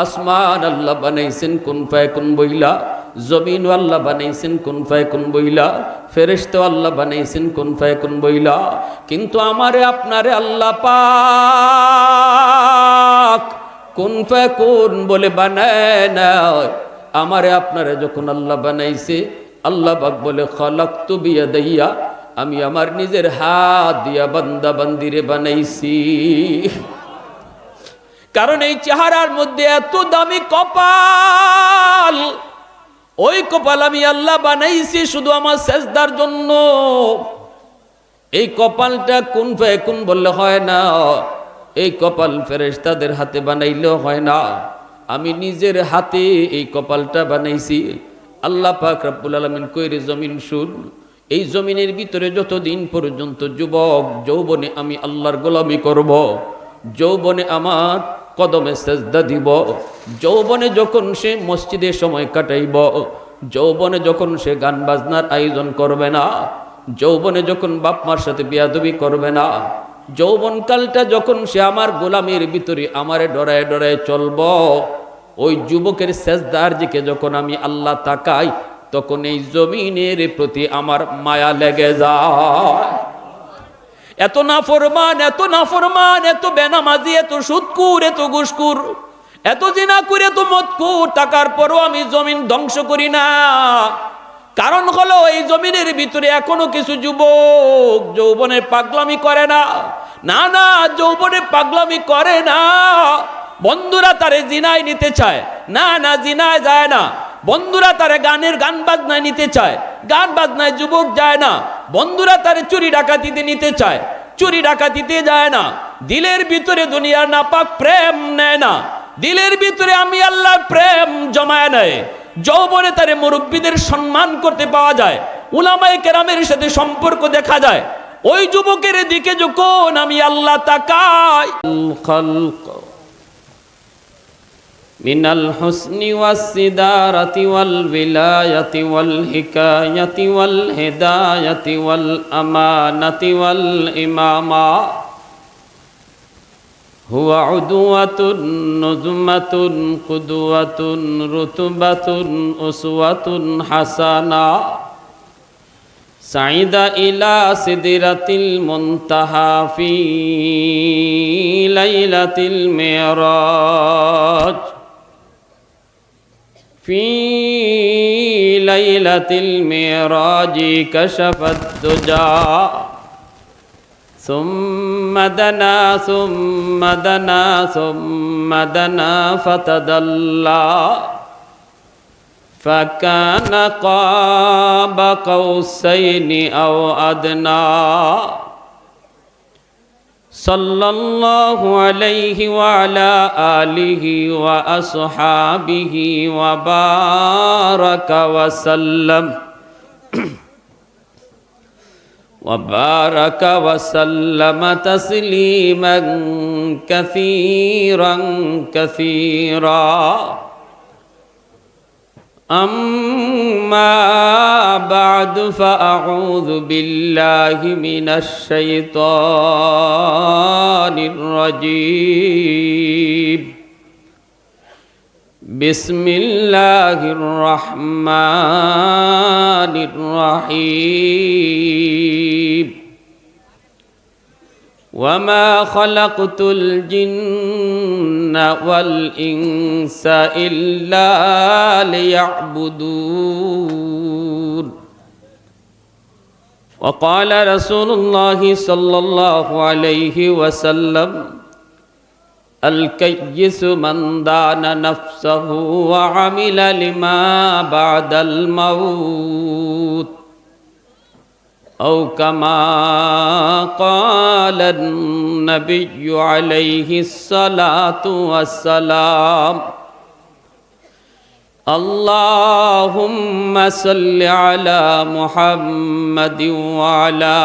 আসমান আল্লাহ বানাইছেন কুন ফায়াকুন বইলা, জমিন আল্লাহ বানাইছেন কুন ফায়াকুন বইলা, ফেরেশতা আল্লাহ বানাইছেন কুন ফায়াকুন বইলা। কিন্তু আমারে আপনারে আল্লাহ পাক কুন ফায়াকুন বলে বানায় না। আমারে আপনারে যখন আল্লাহ বানাইছে, আল্লাহ পাক বলে খালাকতু বিয়াদাইয়া, আমি আমার নিজের হাত দিয়া বান্দা বান্দিরে বানাইছি। কারণ এই চেহারার মধ্যে এত দামি কপাল, ওই কপাল আমি আল্লাহ বানাইছি শুধু আমার সেজদার জন্য। এই কপালটা কুন ফায়াকুন বললে হয় না, এই কপাল ফেরেশতাদের হাতে বানাইলেও হয় না, আমি নিজের হাতে এই কপালটা বানাইছি। আল্লাহ পাক রব্বুল আলামিন কইরে জমিন শুন, এই জমিনের ভিতরে যতদিন পর্যন্ত যুবক যৌবনে আমি আল্লাহর গোলামি করব, যৌবনে আমার কদমে সেজদা দিব, যৌবনে যখন সে মসজিদে সময় কাটাইব, যৌবনে যখন সে গান বাজনার আয়োজন করবে না, যৌবনে যখন বাপ মার সাথে বেয়াদবি করবে না, যৌবনকালটা যখন সে আমার গোলামির ভিতরে আমারে ডরায় ডরায় চলব, ওই যুবকের সেজদার দিকে যখন আমি আল্লাহ তাকাই, তখন এই জমিনের প্রতি আমার মায়া লেগে যায়। এত নাফরমান, এত নাফরমান, এত বেনামাজি, এত সুদকুর, এত ঘুষকুর, এত জিনা করে, এত মদকুর টাকার পরও আমি জমিন ধ্বংস করি না। কারণ হলো এই জমিনের ভিতরে এখনো কিছু যুবক যৌবনের পাগলামি করে না। না না, যৌবনে পাগলামি করে না। বন্ধুরা তারে জিনায় নিতে চায়, না না জিনায় যায় না। বন্ধুরা তারে গান বাজনায় নিতে চায়, গান বাজনায় যুবক যায় না। বন্ধুরা তারে চুরি ডাকাতিতে নিতে চায়, চুরি ডাকাতিতে যায় না। দিলের ভিতরে দুনিয়ার নাপাক প্রেম নেয় না, দিলের ভিতরে আমি আল্লাহর প্রেম জমায় নেয়। যৌবনে তারে মুরব্বীদের সম্মান করতে পাওয়া যায়, উলামায়ে কেরামের সাথে সম্পর্ক দেখা যায়। ওই যুবকের দিকে যখন আমি আল্লাহ তাকাই, মিনাল হুসনি ওয়াসসিদারাতি ওয়াল বিলায়াতি ওয়াল হিকায়াতি ওয়াল হিদায়াতি ওয়াল আমানাতি ওয়াল ইমামা হুয়া উদওয়াতুন নুজমাতুন কুদওয়াতুন রুতবাতুন উসওয়াতুন হাসানা সাইদা ইলা সিদরাতিল মুনতাহা ফি লাইলাতিল মিরাজ في ليلة المعراج كشف الدجى ثم دنا ثم دنا ثم دنا فتدلى فكان قاب قوسين أو أدنى صلى الله عليه وعلى آله وأصحابه وبارك وسلم وبارك وسلم تسليما كثيرا كثيرا أما بعد فأعوذ بالله من الشيطان الرجيم بسم الله الرحمن الرحيم وما خلقت الجن والإنس إلا ليعبدون وقال رسول الله صلى الله عليه وسلم الكيس من دان نفسه وعمل لما بعد الموت أو كما قال النبي عليه الصلاة والسلام اللهم صل على محمد وعلى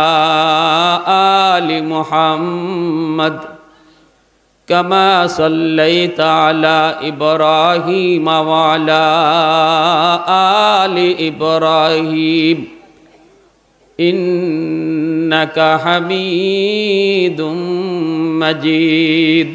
آل محمد كما صليت على إبراهيم وعلى آل إبراهيم إنك حميد مجيد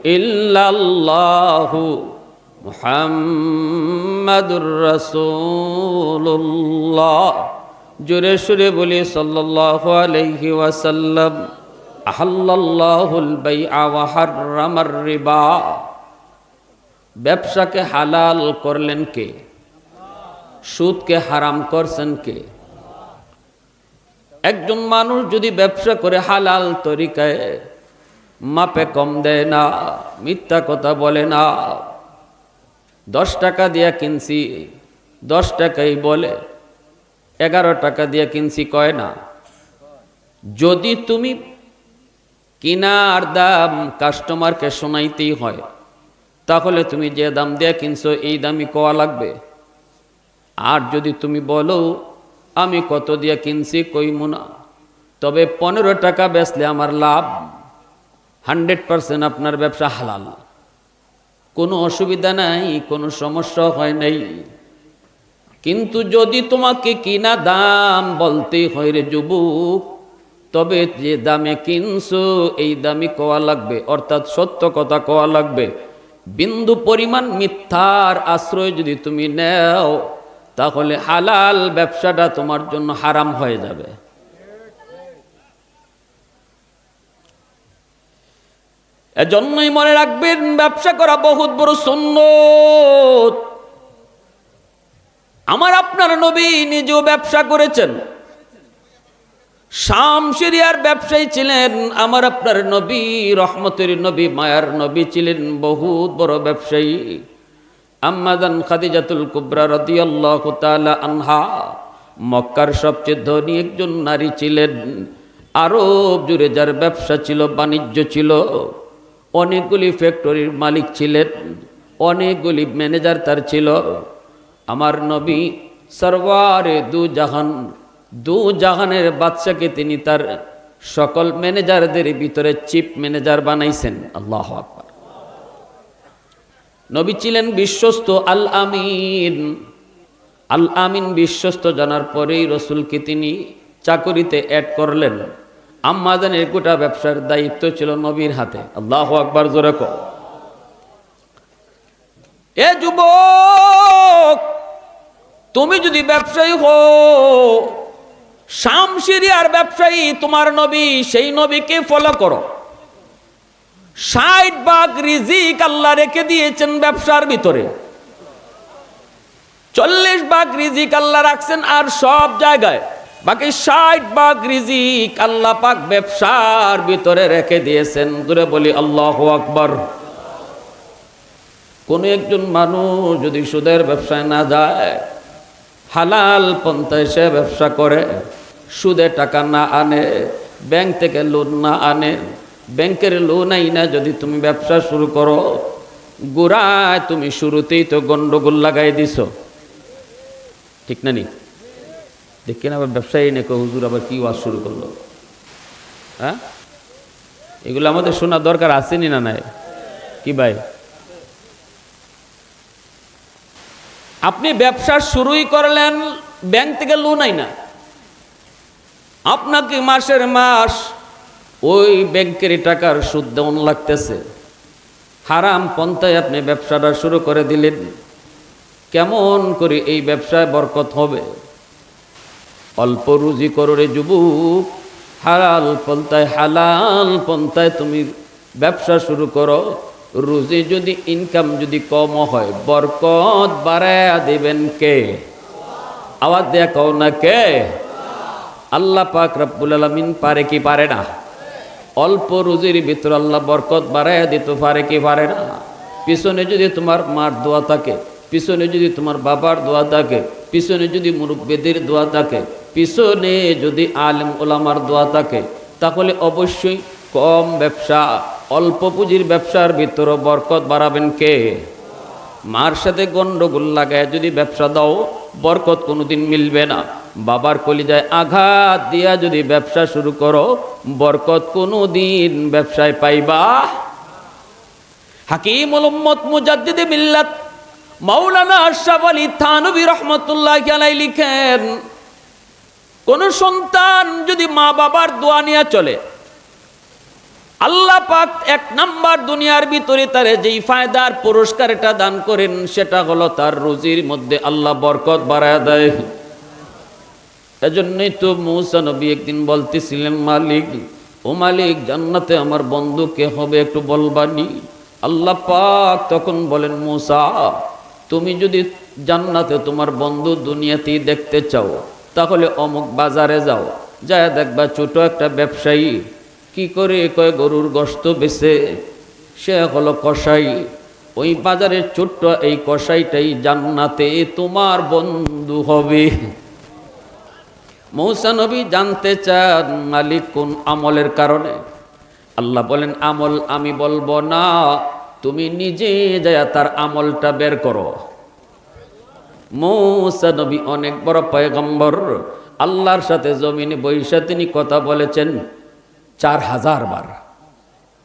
ইল্লাল্লাহু মুহাম্মাদুর রাসূলুল্লাহ। জোরে সুরে বলি সাল্লাল্লাহু আলাইহি ওয়াসাল্লাম। আহাল্লাল্লাহুল বাইআ ওয়া হাররামার রিবা। ব্যবসাকে হালাল করলেন কে? সুদকে হারাম করছেন কে? একজন মানুষ যদি ব্যবসা করে হালাল তরিকায়, মাপে কম দেয় না, মিথ্যা কথা বলে না, 10 টাকা দিয়ে কিনছি 10 টাকাই বলে, 11 টাকা দিয়ে কিনছি কয় না। যদি তুমি কিনার দাম কাস্টমারকে শোনাইতেই হয়, তাহলে তুমি যে দাম দিয়ে কিনছো এই দামই কোয়া লাগবে। আর যদি তুমি বলো আমি কত দিয়ে কিনছি কইমু না, তবে 15 টাকা বেচলে আমার লাভ, 100% আপনার ব্যবসা হালাল, কোনো অসুবিধা নাই, কোনো সমস্যা হয় নাই। কিন্তু যদি তোমাকে কিনা দাম বলতেই হয় রে যুবক, তবে যে দামে কিনছো এই দামই কোয়া লাগবে, অর্থাৎ সত্য কথা কোয়া লাগবে। বিন্দু পরিমাণ মিথ্যার আশ্রয় যদি তুমি নেও, তাহলে হালাল ব্যবসাটা তোমার জন্য হারাম হয়ে যাবে। এজন্যই মনে রাখবেন, ব্যবসা করা বহুত বড় সুন্নত। আমার আপনার নবী নিজেও ব্যবসা করেছেন, শাম সিরিয়ার ব্যবসায়ী ছিলেন। আমার আপনার নবী রহমতের নবী, মায়ার নবী ছিলেন বহুত বড় ব্যবসায়ী। আম্মাজান খাদিজাতুল কুবরা রাদিয়াল্লাহু তাআলা আনহা মক্কার সবচেয়ে ধনী একজন নারী ছিলেন। আরব জুড়ে যার ব্যবসা ছিল, বাণিজ্য ছিল, অনেকগুলি ফ্যাক্টরির মালিক ছিলেন, অনেকগুলি ম্যানেজার তার ছিল। আমার নবী সরওয়ারে দু জাহানের বাদশাকে তিনি তার সকল ম্যানেজারদের ভিতরে চিফ ম্যানেজার বানাইছেন। আল্লাহু আকবার। নবী ছিলেন বিশ্বস্ত, আল আমিন। আল আমিন বিশ্বস্ত জানার পরেই রসুলকে তিনি চাকরিতে অ্যাড করলেন। আম্মাজানের গোটা ব্যবসার দায়িত্ব ছিল নবীর হাতে। আল্লাহু আকবার, জোরে কও। এ যুবক, তুমি যদি ব্যবসায়ী হো, শাম সিরিয়ার ব্যবসায়ী তোমার নবী, সেই নবীকে ফলো করো। 60 ভাগ রিজিক আল্লাহ রেখে দিয়েছেন ব্যবসার ভিতরে, 40 ভাগ রিজিক আল্লাহ রাখছেন আর সব জায়গায়, বাকি 60 ভাগ রিজিক আল্লাহ পাক ব্যবসার ভিতরে রেখে দিয়েছেন। দূরে বলি আল্লাহু আকবার। কোন একজন মানুষ যদি সুদের ব্যবসায় না যায়, হালাল পন্থায় সে ব্যবসা করে, সুদে টাকা না আনে, ব্যাংক থেকে লোন না আনে, ব্যাংকের লোন আইনা যদি তুমি ব্যবসা শুরু করো, গোড়ায় তুমি শুরুতেই তো গন্ডগোল লাগাই দিছো, ঠিক না নি? দেখেন আবার ব্যবসায়ী নাকি হুজুর আবার কি ওয়াজ শুরু করলো। হ্যাঁ, এগুলো আমাদের শোনা দরকার আসেনি না নাই কি ভাই? আপনি ব্যবসা শুরুই করলেন, ব্যাংক থেকে লোন আইনা, আপনাকে মাসের মাস ওই ব্যাংকের টাকার সুদ দেওয়ান লাগতেছে, হারাম পন্থায় আপনি ব্যবসাটা শুরু করে দিলেন। কেমন করে এই ব্যবসায় বরকত হবে? অল্প রুজি করো রে যুবক, হালাল পন্থায় তুমি ব্যবসা শুরু করো। রুজি যদি ইনকাম যদি কম হয়, বরকত বাড়ায়া দিবেন কে? আওয়াজ দেয়া কও না কে? আল্লাহ পাক রব্বুল আলামিন পারে কি পারে না? অল্প রুজির ভিতর আল্লাহ বরকত বাড়ায়া দিতে পারে কি পারে না? পিছনে যদি তোমার মার দোয়া থাকে, পিছনে যদি তোমার বাবার দোয়া থাকে, পিছনে যদি মুরব্বিদের দোয়া থাকে, পিছনে যদি আলেম ওলামার দোয়া থাকে, তাহলে অবশ্যই কম ব্যবসা, অল্প পুঁজির ব্যবসার ভিতরে বরকত বাড়াবেন কে? মার সাথে গন্ডগোল লাগায় যদি ব্যবসা দাও, বরকত কোনোদিন মিলবে না। বাবার কলিজায় আঘাত দিয়া যদি ব্যবসা শুরু করো, বরকত কোনোদিন ব্যবসায় পাইবা। হাকিমুল উম্মত মুজাদ্দিদে মিল্লাত মাওলানা আশরাফ আলী থানভী রাহমাতুল্লাহি আলাইহি লিখেন, কোন সন্তান যদি মা বাবার দোয়া নিয়ে চলে, আল্লাহ পাক এক নাম্বার দুনিয়ার ভিতরে তারে যেই ফায়দার পুরস্কার এটা দান করেন সেটা হলো তার রুজির মধ্যে আল্লাহ বরকত বাড়ায় দেয়। এজন্যই তো মূসা নবী একদিন বলতেছিলেন, মালিক ও মালিক, জান্নাতে আমার বন্ধু কে হবে একটু বলবানি? আল্লাহ পাক তখন বলেন, মূসা তুমি যদি জান্নাতে তোমার বন্ধু দুনিয়াতেই দেখতে চাও তাহলে অমুক বাজারে যাও, যায় দেখবা ছোট একটা ব্যবসায়ী কি করে কয় গরুর গোশত বেচে, সে হলো কসাই। ওই বাজারের ছোট্ট এই কসাইটাই জান্নাতে তোমার বন্ধু হবে। মূসা নবী জানতে চান মালিক কোন আমলের কারণে? আল্লাহ বলেন, আমল আমি বলবো না, তুমি নিজে যায় তার আমলটা বের করো। মূসা নবী অনেক বড় পয়গম্বর, আল্লাহর সাথে জমিনে বৈশা তিনি কথা বলেছেন 4000 বার।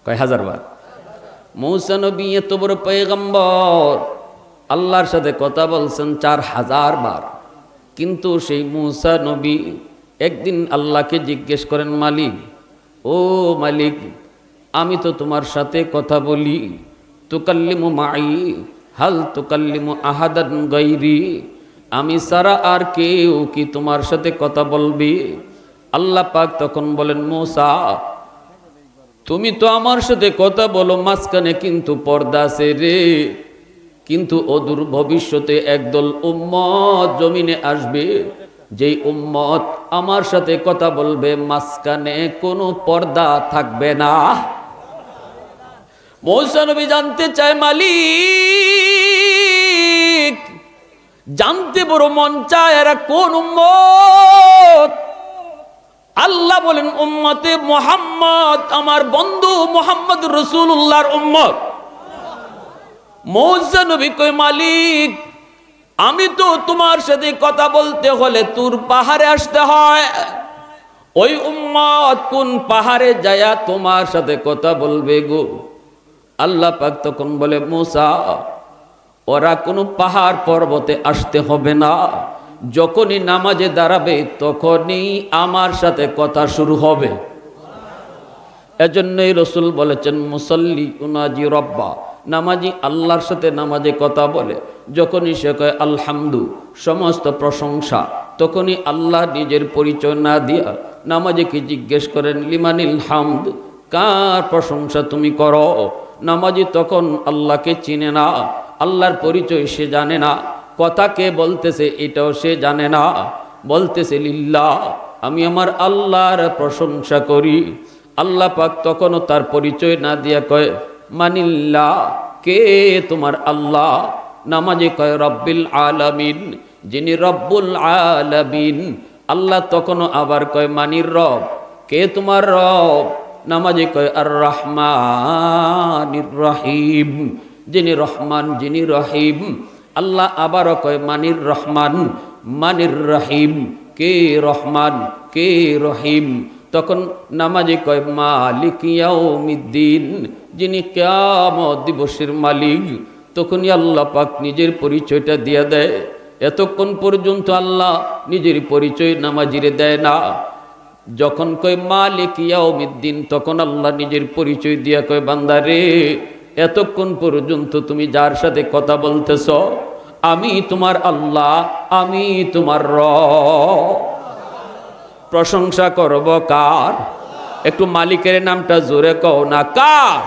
কয় হাজার বার? মূসা নবী এত বড় পয়গম্বর, আল্লাহর সাথে কথা বলছেন 4000 বার। কিন্তু সেই মূসা নবী একদিন আল্লাহকে জিজ্ঞেস করেন, মালিক ও মালিক, আমি তো তোমার সাথে কথা বলি, তুকাল্লিমু মাই হাল তুকাল্লিমু আহাদান গায়রি, আমি সারা আর কেউ কি তোমার সাথে কথা বলবি? আল্লাহ পাক তখন বলেন, মূসা তুমি তো আমার সাথে কথা বলো, মাঝখানে কিন্তু পর্দা আছে রে। কিন্তু অদূর ভবিষ্যতে একদল উম্মত জমিনে আসবে, যেই উম্মত আমার সাথে কথা বলবে, মাঝখানে কোনো পর্দা থাকবে না। মূসা নবী জানতে চায়, মালিক জানতে বড় মন চায় এরা কোন উম্মত? আল্লাহ বলেন, উম্মতে মুহাম্মদ, আমার বন্ধু মুহাম্মদ রাসূলুল্লাহর উম্মত। মূসা নবী কয়, মালিক আমি তো তোমার সাথে কথা বলতে হলে তুর পাহাড়ে আসতে হয়, ওই উম্মত কোন পাহাড়ে যায়া তোমার সাথে কথা বলবে গো? আল্লাহ পাক তখন বলে, মূসা ওরা কোনো পাহাড় পর্বতে আসতে হবে না, যখনই নামাজে দাঁড়াবে তখনই আমার সাথে কথা শুরু হবে। এজন্যই রসুল বলেছেন, মুসল্লি উনাজি রব্বা, নামাজি আল্লাহর সাথে নামাজে কথা বলে, যখনই সে কয় আলহামদু সমস্ত প্রশংসা, তখনই আল্লাহ নিজের পরিচয় না দিয়া নামাজিকে জিজ্ঞেস করেন, লিমানিল হামদ, কার প্রশংসা তুমি করো? নামাজি তখন আল্লাহকে চিনে না, আল্লাহর পরিচয় সে জানে না, কথা কে বলতেছে এটাও সে জানে না, বলতেছে লিল্লাহ, আমি আমার আল্লাহর প্রশংসা করি। আল্লাহ পাক তখনও তার পরিচয় না দিয়া কয়, মানিল্লাহ, কে তোমার আল্লাহ? নামাজে কয় রব্বিল আলামিন, যিনি রব্বুল আলামিন। আল্লাহ তখনও আবার কয়, মানির রব, কে তোমার রব? নামাজে কয় আর রহমানির রহিম, যিনি রহমান যিনি রহিম। আল্লাহ আবারও কয়, মানির রহমান মানির রহিম, কে রহমান কে রহিম। তখন নামাজে কয় মালিক ইয়াউমিদ্দিন, যিনি কিয়ামত দিবসের মালিক। তখনই আল্লাহ পাক নিজের পরিচয়টা দিয়ে দেয়। এতক্ষণ পর্যন্ত আল্লাহ নিজের পরিচয় নামাজিরে দেয় না। যখন কয় মালিক ইয়াউমিদ্দিন, তখন আল্লাহ নিজের পরিচয় দিয়া কয়, বান্দারে এতক্ষণ পর্যন্ত তুমি যার সাথে কথা বলতেছ, আমি তোমার আল্লাহ, আমি তোমার রব। প্রশংসা করব কার? একটু মালিকের নামটা জোরে কও না, কার?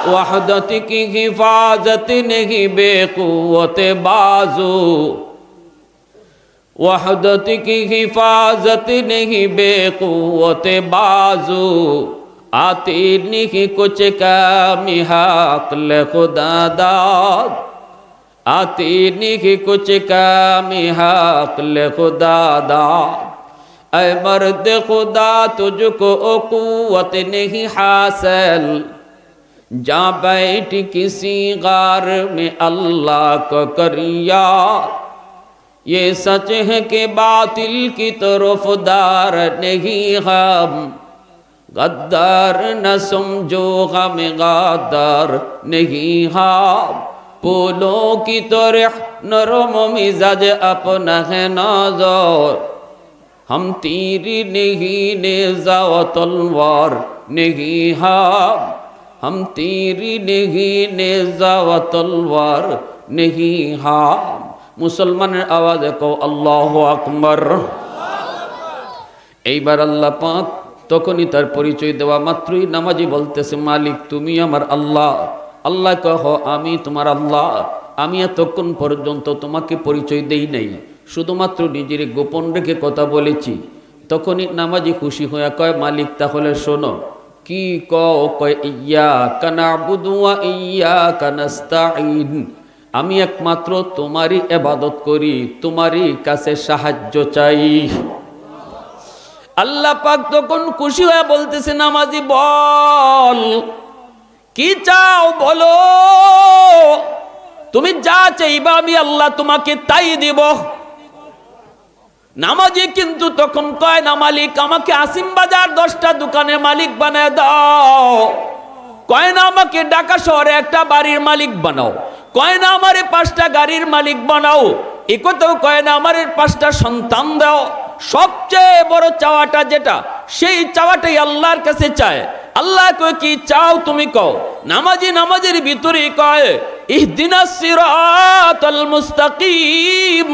ওয়াহদতি কি হিফাজত নেহি বেকুওতে বাজু, ওয়াহদতি কি হিফাজত নেহি বেকুওতে বাজু, आती नहीं कुछ कामी हक ले खुदा दाद, आती नहीं कुछ कामी हक ले खुदा दाद। ऐ मर्द खुदा तुझको कुव्वत नहीं हासिल, जा बैठ किसी गार में अल्लाह को कर याद। ये सच है कि बातिल की तरफदार नहीं हम, गद्दार न समझो हम गद्दार नहीं हम। फूलों की तरह नरम मिजाज अपना है नजर, हम तीर नहीं नेज़ा व तलवार नहीं हम तेरी नहीं नेजा व तलवार नहीं हम মুসলমানের আওয়াজে কও আল্লাহু আকবার। এইবার আল্লাহ পাক তখনই তার পরিচয় দেওয়া মাত্রই নামাজি বলতেছে, মালিক তুমি আমার আল্লাহ। আল্লাহ কহ আমি তোমার আল্লাহ। আমি এতক্ষণ পর্যন্ত তোমাকে পরিচয় দেই নাই, শুধুমাত্র নিজের গোপন রেখে কথা বলেছি। তখনই নামাজি খুশি হয়ে কয়, মালিক তাহলে শোনো কি কয়, ইয়াকা না'বুদু ওয়া ইয়াকা নাস্তাঈন, আমি একমাত্র তোমারই ইবাদত করি, তোমারই কাছে সাহায্য চাই। আল্লাহ পাক তখন খুশি হয়ে বলতেছে, নামাজি বল কি চাও বলো, তুমি যা চাইবা আমি আল্লাহ তোমাকে তাই দিব। নামাজি কিন্তু তখন কয়, না মালিক আমাকে আসিম বাজার 10টা দোকানের মালিক বানায় দাও, কয় না আমাকে ঢাকা শহরে একটা বাড়ির মালিক বানাও, কয় না আমারে 5টা গাড়ির মালিক বানাও, একথাও কয় না আমারে 5টা সন্তান দাও। সবচেয়ে বড় চাওয়াটা যেটা, সেই চাওয়াটাই আল্লাহর কাছে চায়। আল্লাহ কয় কি চাও তুমি কও। নামাজি নামাজের ভিতরে কয়, ইহদিনাস সিরাতাল মুস্তাকিম,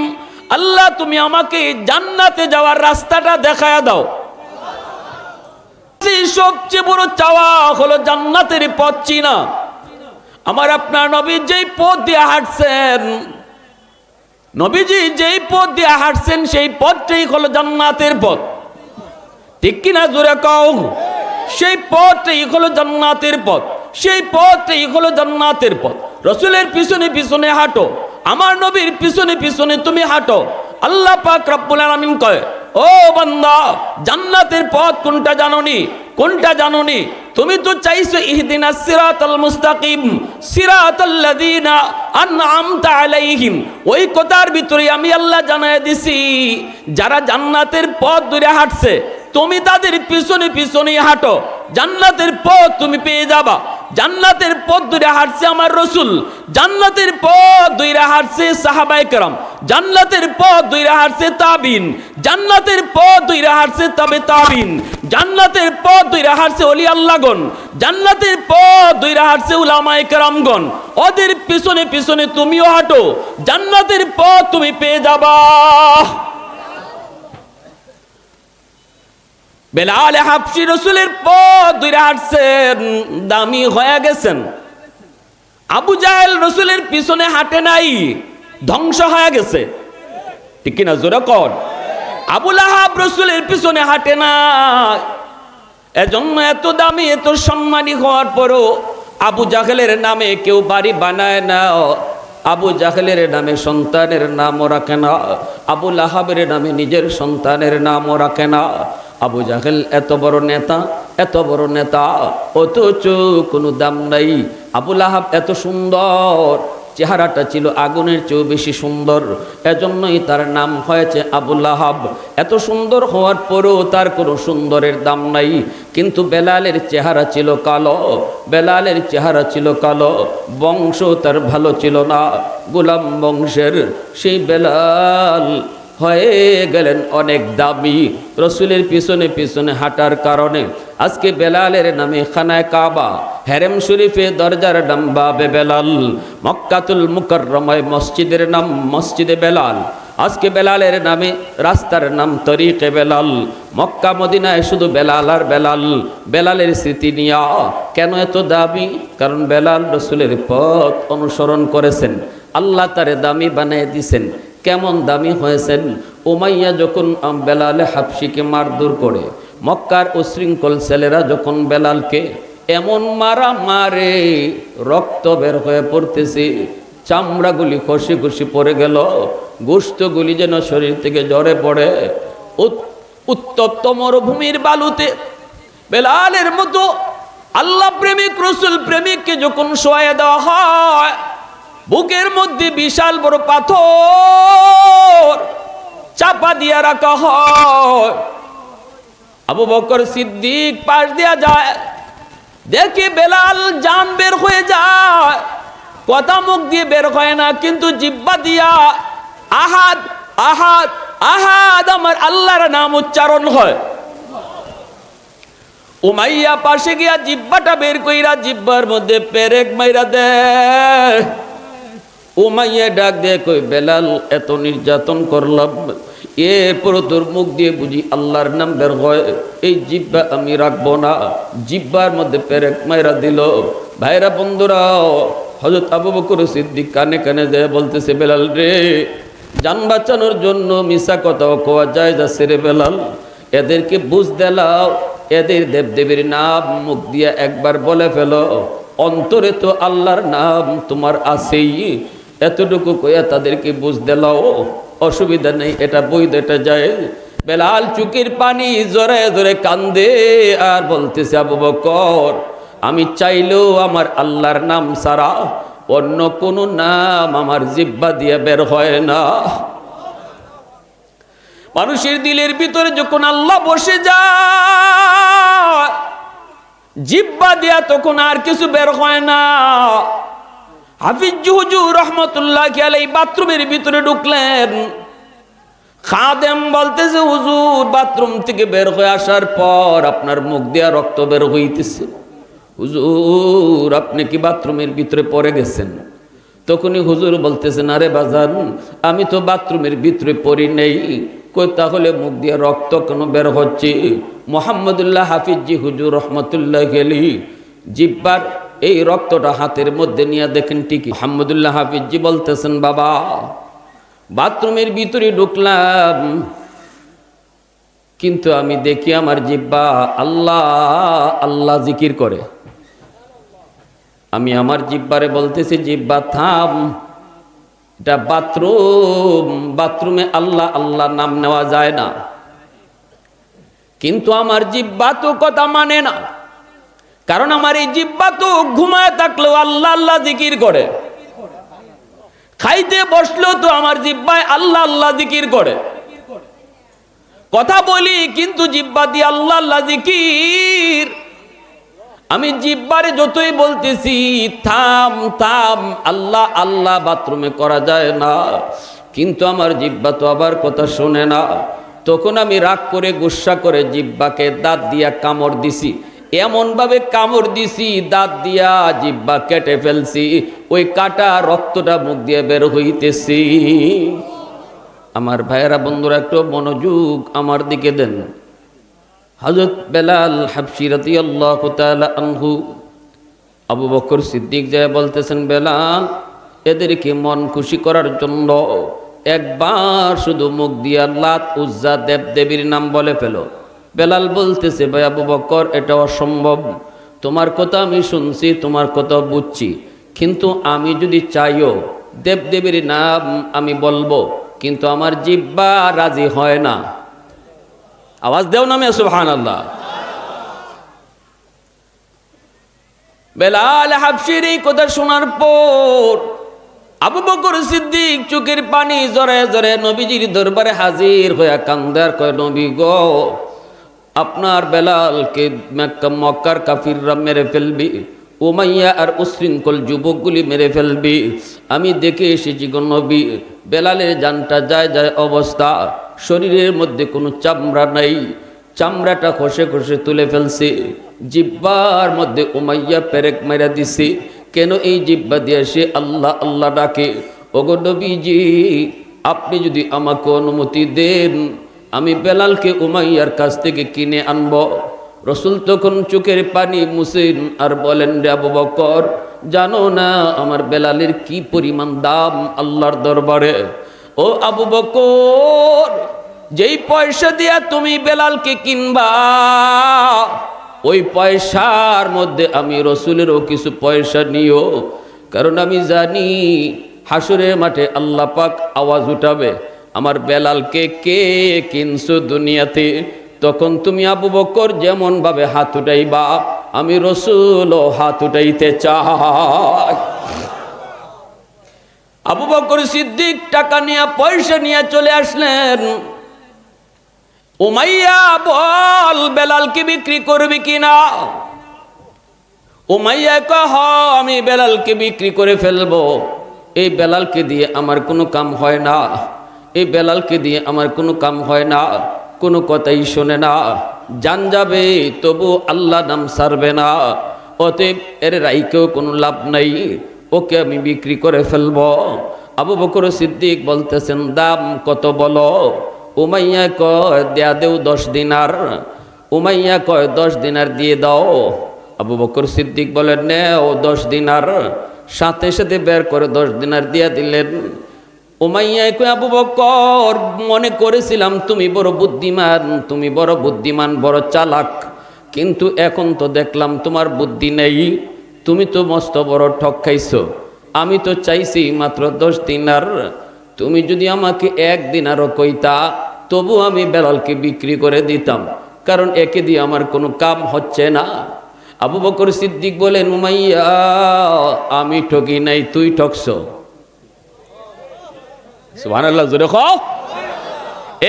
আল্লাহ তুমি আমাকে জান্নাতে যাওয়ার রাস্তাটা দেখায়া দাও। সবচেয়ে বড় চাওয়া হলো জান্নাতের পথ চিনা। আমার আপনার নবী যেই পথ দিয়ে হাঁটছেন, নবীজি যেই পথ দিয়ে হাঁটছেন সেই পথটাই হলো জান্নাতের পথ, ঠিক কিনা জোরে কও। সেই পথটাই হলো জান্নাতের পথ, সেই পথটাই হলো জান্নাতের পথ। রসুলের পিছনে পিছনে হাঁটো, আমার নবীর পিছনে পিছনে তুমি হাঁটো। আল্লাহ পাক রব্বুল আলামিন কয়, ও বান্দা জান্নাতের পথ কোনটা জানোনি, কোনটা জানোনি? তুমি তো চাইছো ইহদিনাস সিরাতাল মুস্তাকিম সিরাতাল্লাযীনা আনআমতা আলাইহিম, ওই কথার ভিতরে আমি আল্লাহ জানায় দিছি যারা জান্নাতের পথ ধরে হাঁটছে তুমি তাদের পিছনে পিছনে হাঁটো, জান্নাতের পথ তুমি পেয়ে যাবা। জান্নাতের পথ ধরে হাঁটছে আমার রসুল, জান্নাতের পথ ধরে হাঁটছে সাহাবায়ে কেরাম, জান্নাতের পথ ধরে হাঁটছে তাবিন, জান্নাতের পথ ধরে হাঁটছে তাবে তাবিন, জান্নাতের পথ ধরে হাঁটছে ওলি আল্লাহগণ, জান্নাতের পথ ধরে হাঁটছে উলামায়ে কেরামগণ। ওদের পিছনে পিছনে তুমিও হাঁটো, জান্নাতের পথ তুমি পেয়ে যাবা। বেলাল হাবশী রসুলের পথ ধরে হাঁটছেন, দামি হয়ে গেছেন। আবু জাহেল রসুলের পিছনে হাঁটে নাই, ধ্বংস হয়ে গেছে, ঠিক কিনা জোরে কর। আবু লাহাব রসুলের পিছনে হাঁটে না, এজন্য এত দামি এত সম্মানী হওয়ার পরও আবু জাহেলের নামে কেউ বাড়ি বানায় না, আবু জাহেলের নামে সন্তানের নামও রাখে না, আবু লাহাবের নামে নিজের সন্তানের নামও রাখে না। আবু জাহেল এত বড় নেতা, এত বড় নেতা, অথচ কোনো দাম নাই। আবু লাহাব এত সুন্দর, চেহারাটা ছিল আগুনের চেয়েও বেশি সুন্দর, এজন্যই তার নাম হয়েছে আবু লাহাব। এত সুন্দর হওয়ার পরেও তার কোনো সুন্দরের দাম নাই। কিন্তু বেলালের চেহারা ছিল কালো, বেলালের চেহারা ছিল কালো, বংশ তার ভালো ছিল না, গোলাম বংশের সেই বেলাল হয়ে গেলেন অনেক দামি। রসুলের পিছনে পিছনে হাঁটার কারণে আজকে বেলালের নামে খানায় কাবা, হেরেম শরীফে দরজার নাম বাবে বেলাল, মক্কাতুল মুকাররমায় মসজিদের নাম মসজিদে বেলাল। আজকে বেলালের নামে রাস্তার নাম তরিকে বেলাল। মক্কা মদিনায় শুধু বেলাল আর বেলাল, বেলালের স্মৃতি নিয়া। কেন এত দামি? কারণ বেলাল রসুলের পথ অনুসরণ করেছেন, আল্লাহ তারে দামি বানিয়ে দিছেন। কেমন দামি হয়েছেন? উমাইয়া যখন বেলালে হাবশীকে মারধর করে, মক্কার উশৃঙ্খল ছেলেরা যখন বেলালকে এমন মারা মারে, রক্ত বের হয়ে পড়তেছে, চামড়াগুলি খসে খসে পড়ে গেল, গোশতগুলি যেন শরীর থেকে ঝরে পড়ে। উত্তপ্ত মরুভূমির বালুতে বেলালের মতো আল্লাহ প্রেমিক রসুল প্রেমিককে যখন শোয়া দেওয়া হয়, বুকের মধ্যে বিশাল বড় পাথর চাপা দিয়া রাখা হয়। আবু বকর সিদ্দিক পাশ দিয়া যায়, দেখে বেলাল জান বের হয়ে যায়, কথা মুখ দিয়ে বের হয় না, কিন্তু জিহ্বা দিয়া আহাদ আহাদ আহাদ আমার আল্লাহর নাম উচ্চারণ হয়। উমাইয়া পাশে গিয়া জিব্বাটা বের কইরা জিব্বার মধ্যে পেরেক মাইরা দে। উমাইয়া ডাক দিয়ে কই বেলাল এত নির্যাতন করলাম, এরপর তোর মুখ দিয়ে বুঝি আল্লাহর নাম বের হয়, এই জিব্বা আমি রাখবো না। জিব্বার মধ্যে পেরেক মাইরা দিল। ভাইরা বন্ধুরা, হযরত আবু বকর সিদ্দিক কানে কানে যায় বলতেছে, বেলাল রে, জান বাঁচানোর জন্য মিশা কথাও কোয়া যায় যাচ্ছে রে বেলাল, এদেরকে বুঝ দেলাও, এদের দেবদেবীর নাম মুখ দিয়ে একবার বলে ফেলো, অন্তরে তো আল্লাহর নাম তোমার আছেই, এতটুকু কইয়া তাদেরকে বুঝ দেলাও, অসুবিধা নেই, এটা বৈধ, এটা যায়। বেলাল চুকির পানি জোরে জোরে কান্দে আর বলতেছে, আবু বকর, আমি চাইলেও আমার আল্লাহর নাম ছাড়া অন্য কোনো নাম আমার জিহ্বা দিয়ে বের হয় না। মানুষের দিলের ভিতরে যখন আল্লাহ বসে যায়, জিহ্বা দিয়া তখন আর কিছু বের হয় না। হাফিজ হুজুর রহমতুল্লাহি আলাইহি বাথরুমের ভিতরে ঢুকলেন। খাদেম বলতেছে, হুজুর বাথরুম থেকে বের হয়ে আসার পর আপনার মুখ দিয়া রক্ত বের হইতেছে, হুজুর আপনি কি বাথরুমের ভিতরে পড়ে গেছেন? তখনই হুজুর বলতেছেন, আরে বাজান, আমি তো বাথরুমের ভিতরে পড়ি নেই। কই তাহলে মুখ দিয়ে রক্ত কেন বের হচ্ছে? মুহাম্মদুল্লাহ হাফিজি হুজুর রহমতুল্লাহি আলাইহি জিহ্বার এই রক্তটা হাতের মধ্যে নিয়ে দেখেন ঠিকই। মুহাম্মদুল্লাহ হাফিজি বলতেছেন, বাবা বাথরুমের ভিতরে ঢুকলাম, কিন্তু আমি দেখি আমার জিহ্বা আল্লাহ আল্লাহ জিকির করে। আমি আমার জিহ্বারে বলতেছি, জিহ্বা থাম, এটা বাথরুম, বাথরুমে আল্লাহ আল্লাহ নাম নেওয়া যায় না। কিন্তু আমার জিহ্বা তো কথা মানে না, কারণ আমার এই জিহ্বা তো ঘুমায় থাকলেও আল্লাহ আল্লাহ জিকির করে, খাইতে বসলেও তো আমার জিহ্বায় আল্লাহ আল্লাহ জিকির করে। কথা বলি কিন্তু জিহ্বা দিয়ে আল্লাহ আল্লাহ জিকির। আমি জিহ্বারে যতই বলতেছি থাম থাম, আল্লাহ আল্লাহ বাথরুমে করা যায় না, কিন্তু আমার জিহ্বা তো আবার কথা শোনে না। তখন আমি রাগ করে গুসা করে জিহ্বাকে দাঁত দিয়া কামড় দিছি, এমন ভাবে কামড় দিছি দাঁত দিয়া জিহ্বা কেটে ফেলছি, ওই কাটা রক্তটা মুখ দিয়ে বের হইতেছি। আমার ভাইয়েরা বন্ধুরা একটু মনোযোগ আমার দিকে দেন। হযরত বেলাল হাবশী রাদিয়াল্লাহু তাআলা আনহু আবু বকর সিদ্দিক যায় বলতেছেন, বেলাল এদেরকে মন খুশি করার জন্য একবার শুধু মুখ দিয়া লাত উজ্জা দেবদেবীর নাম বলে ফেলো। বেলাল বলতেছে, ভাই আবু বকর এটা অসম্ভব, তোমার কথা আমি শুনছি, তোমার কথা বুঝছি, কিন্তু আমি যদি চাইও দেবদেবীর নাম আমি বলবো, কিন্তু আমার জিহ্বা রাজি হয় না। আওয়াজ দেও না মে সুবহানাল্লাহ। বেলাল হাবশীর এই কথা শোনার পর আবু বকর সিদ্দিক চোখের পানি জরে জরে নবীজির দরবারে হাজির হয়ে কান্দার কয়, নবী গো, আপনার বেলালকে মক্কার কাফিররা মেরে ফেলবি, উমাইয়া আর উশৃঙ্খল যুবকগুলি মেরে ফেলবি। আমি দেখে এসেছি গো নবী, বেলালের জানটা যায় যায় অবস্থা, শরীরের মধ্যে কোনো চামড়া নাই, চামড়াটা খসে খসে তুলে ফেলছে, জিহ্বার মধ্যে উমাইয়া পেরেক মেরা দিছে। কেন এই জিহ্বা দিয়ে সে আল্লাহ আল্লাহ ডাকে? ওগো নবীজি, আপনি যদি আমাকে অনুমতি দেন, আমি বেলালকে উমাইয়ার কাছ থেকে কিনে আনব। রসুল তখন চোখের পানি মুছেন আর বলেন, রে আবু বকর, জানো না আমার বেলালের কি পরিমাণ দাম আল্লাহর দরবারে? ও আবু বকর, যেই পয়সা দিয়া তুমি বেলালকে কিনবা, ওই পয়সার মধ্যে আমি রসুলেরও কিছু পয়সা নিও, কারণ আমি জানি হাসরের মাঠে আল্লাহ পাক আওয়াজ উঠাবে, আমার বেলালকে কে কিনছো দুনিয়াতে? তখন তুমি আবু বকর যেমন ভাবে হাত উঠাইবা, আমি রসুলও হাত উঠাইতে চাই। আবু বকর সিদ্দিক টাকা নিয়ে পয়সা নিয়ে চলে আসলেন। উমাইয়া বল, বেলালকে বিক্রি করবি কিনা? উমাইয়া কয়, হ্যাঁ আমি বেলালকে বিক্রি করে ফেলবো, এই বেলালকে দিয়ে আমার কোনো কাম হয় না, এই বেলালকে দিয়ে আমার কোনো কাম হয় না, কোনো কথাই শোনে না। জান যাবে তবু আল্লাহ নাম ছাড়বে না। অতএব এর রাইকেও কোনো লাভ নাই, ওকে আমি বিক্রি করে ফেলব। আবু বকর সিদ্দিক বলতেছেন দাম কত বলো? উমাইয়া কয় দেয়া দেও 10 দিনার। উমাইয়া কয় 10 দিনার দিয়ে দাও। আবু বকর সিদ্দিক বলেন নেও 10 দিনার। সাথে সাথে বের করে 10 দিনার দিয়া দিলেন। উমাইয়া কয় আবু বকর মনে করেছিলাম তুমি বড় বুদ্ধিমান, তুমি বড় বুদ্ধিমান, বড় চালাক, কিন্তু এখন তো দেখলাম তোমার বুদ্ধি নেই, তুমি তো মস্ত বড় ঠক খাইছো। আমি তো চাইছি মাত্র 10 দিনার, তুমি যদি আমাকে 1 দিনারও কইতা তবু আমি বেলালকে বিক্রি করে দিতাম, কারণ একে দিয়ে আমার কোনো কাম হচ্ছে না। আবু বকর সিদ্দিক বলেন উমাইয়া আমি ঠকি নাই, তুই ঠকছো। সুবহানাল্লাহ, জোরে কও।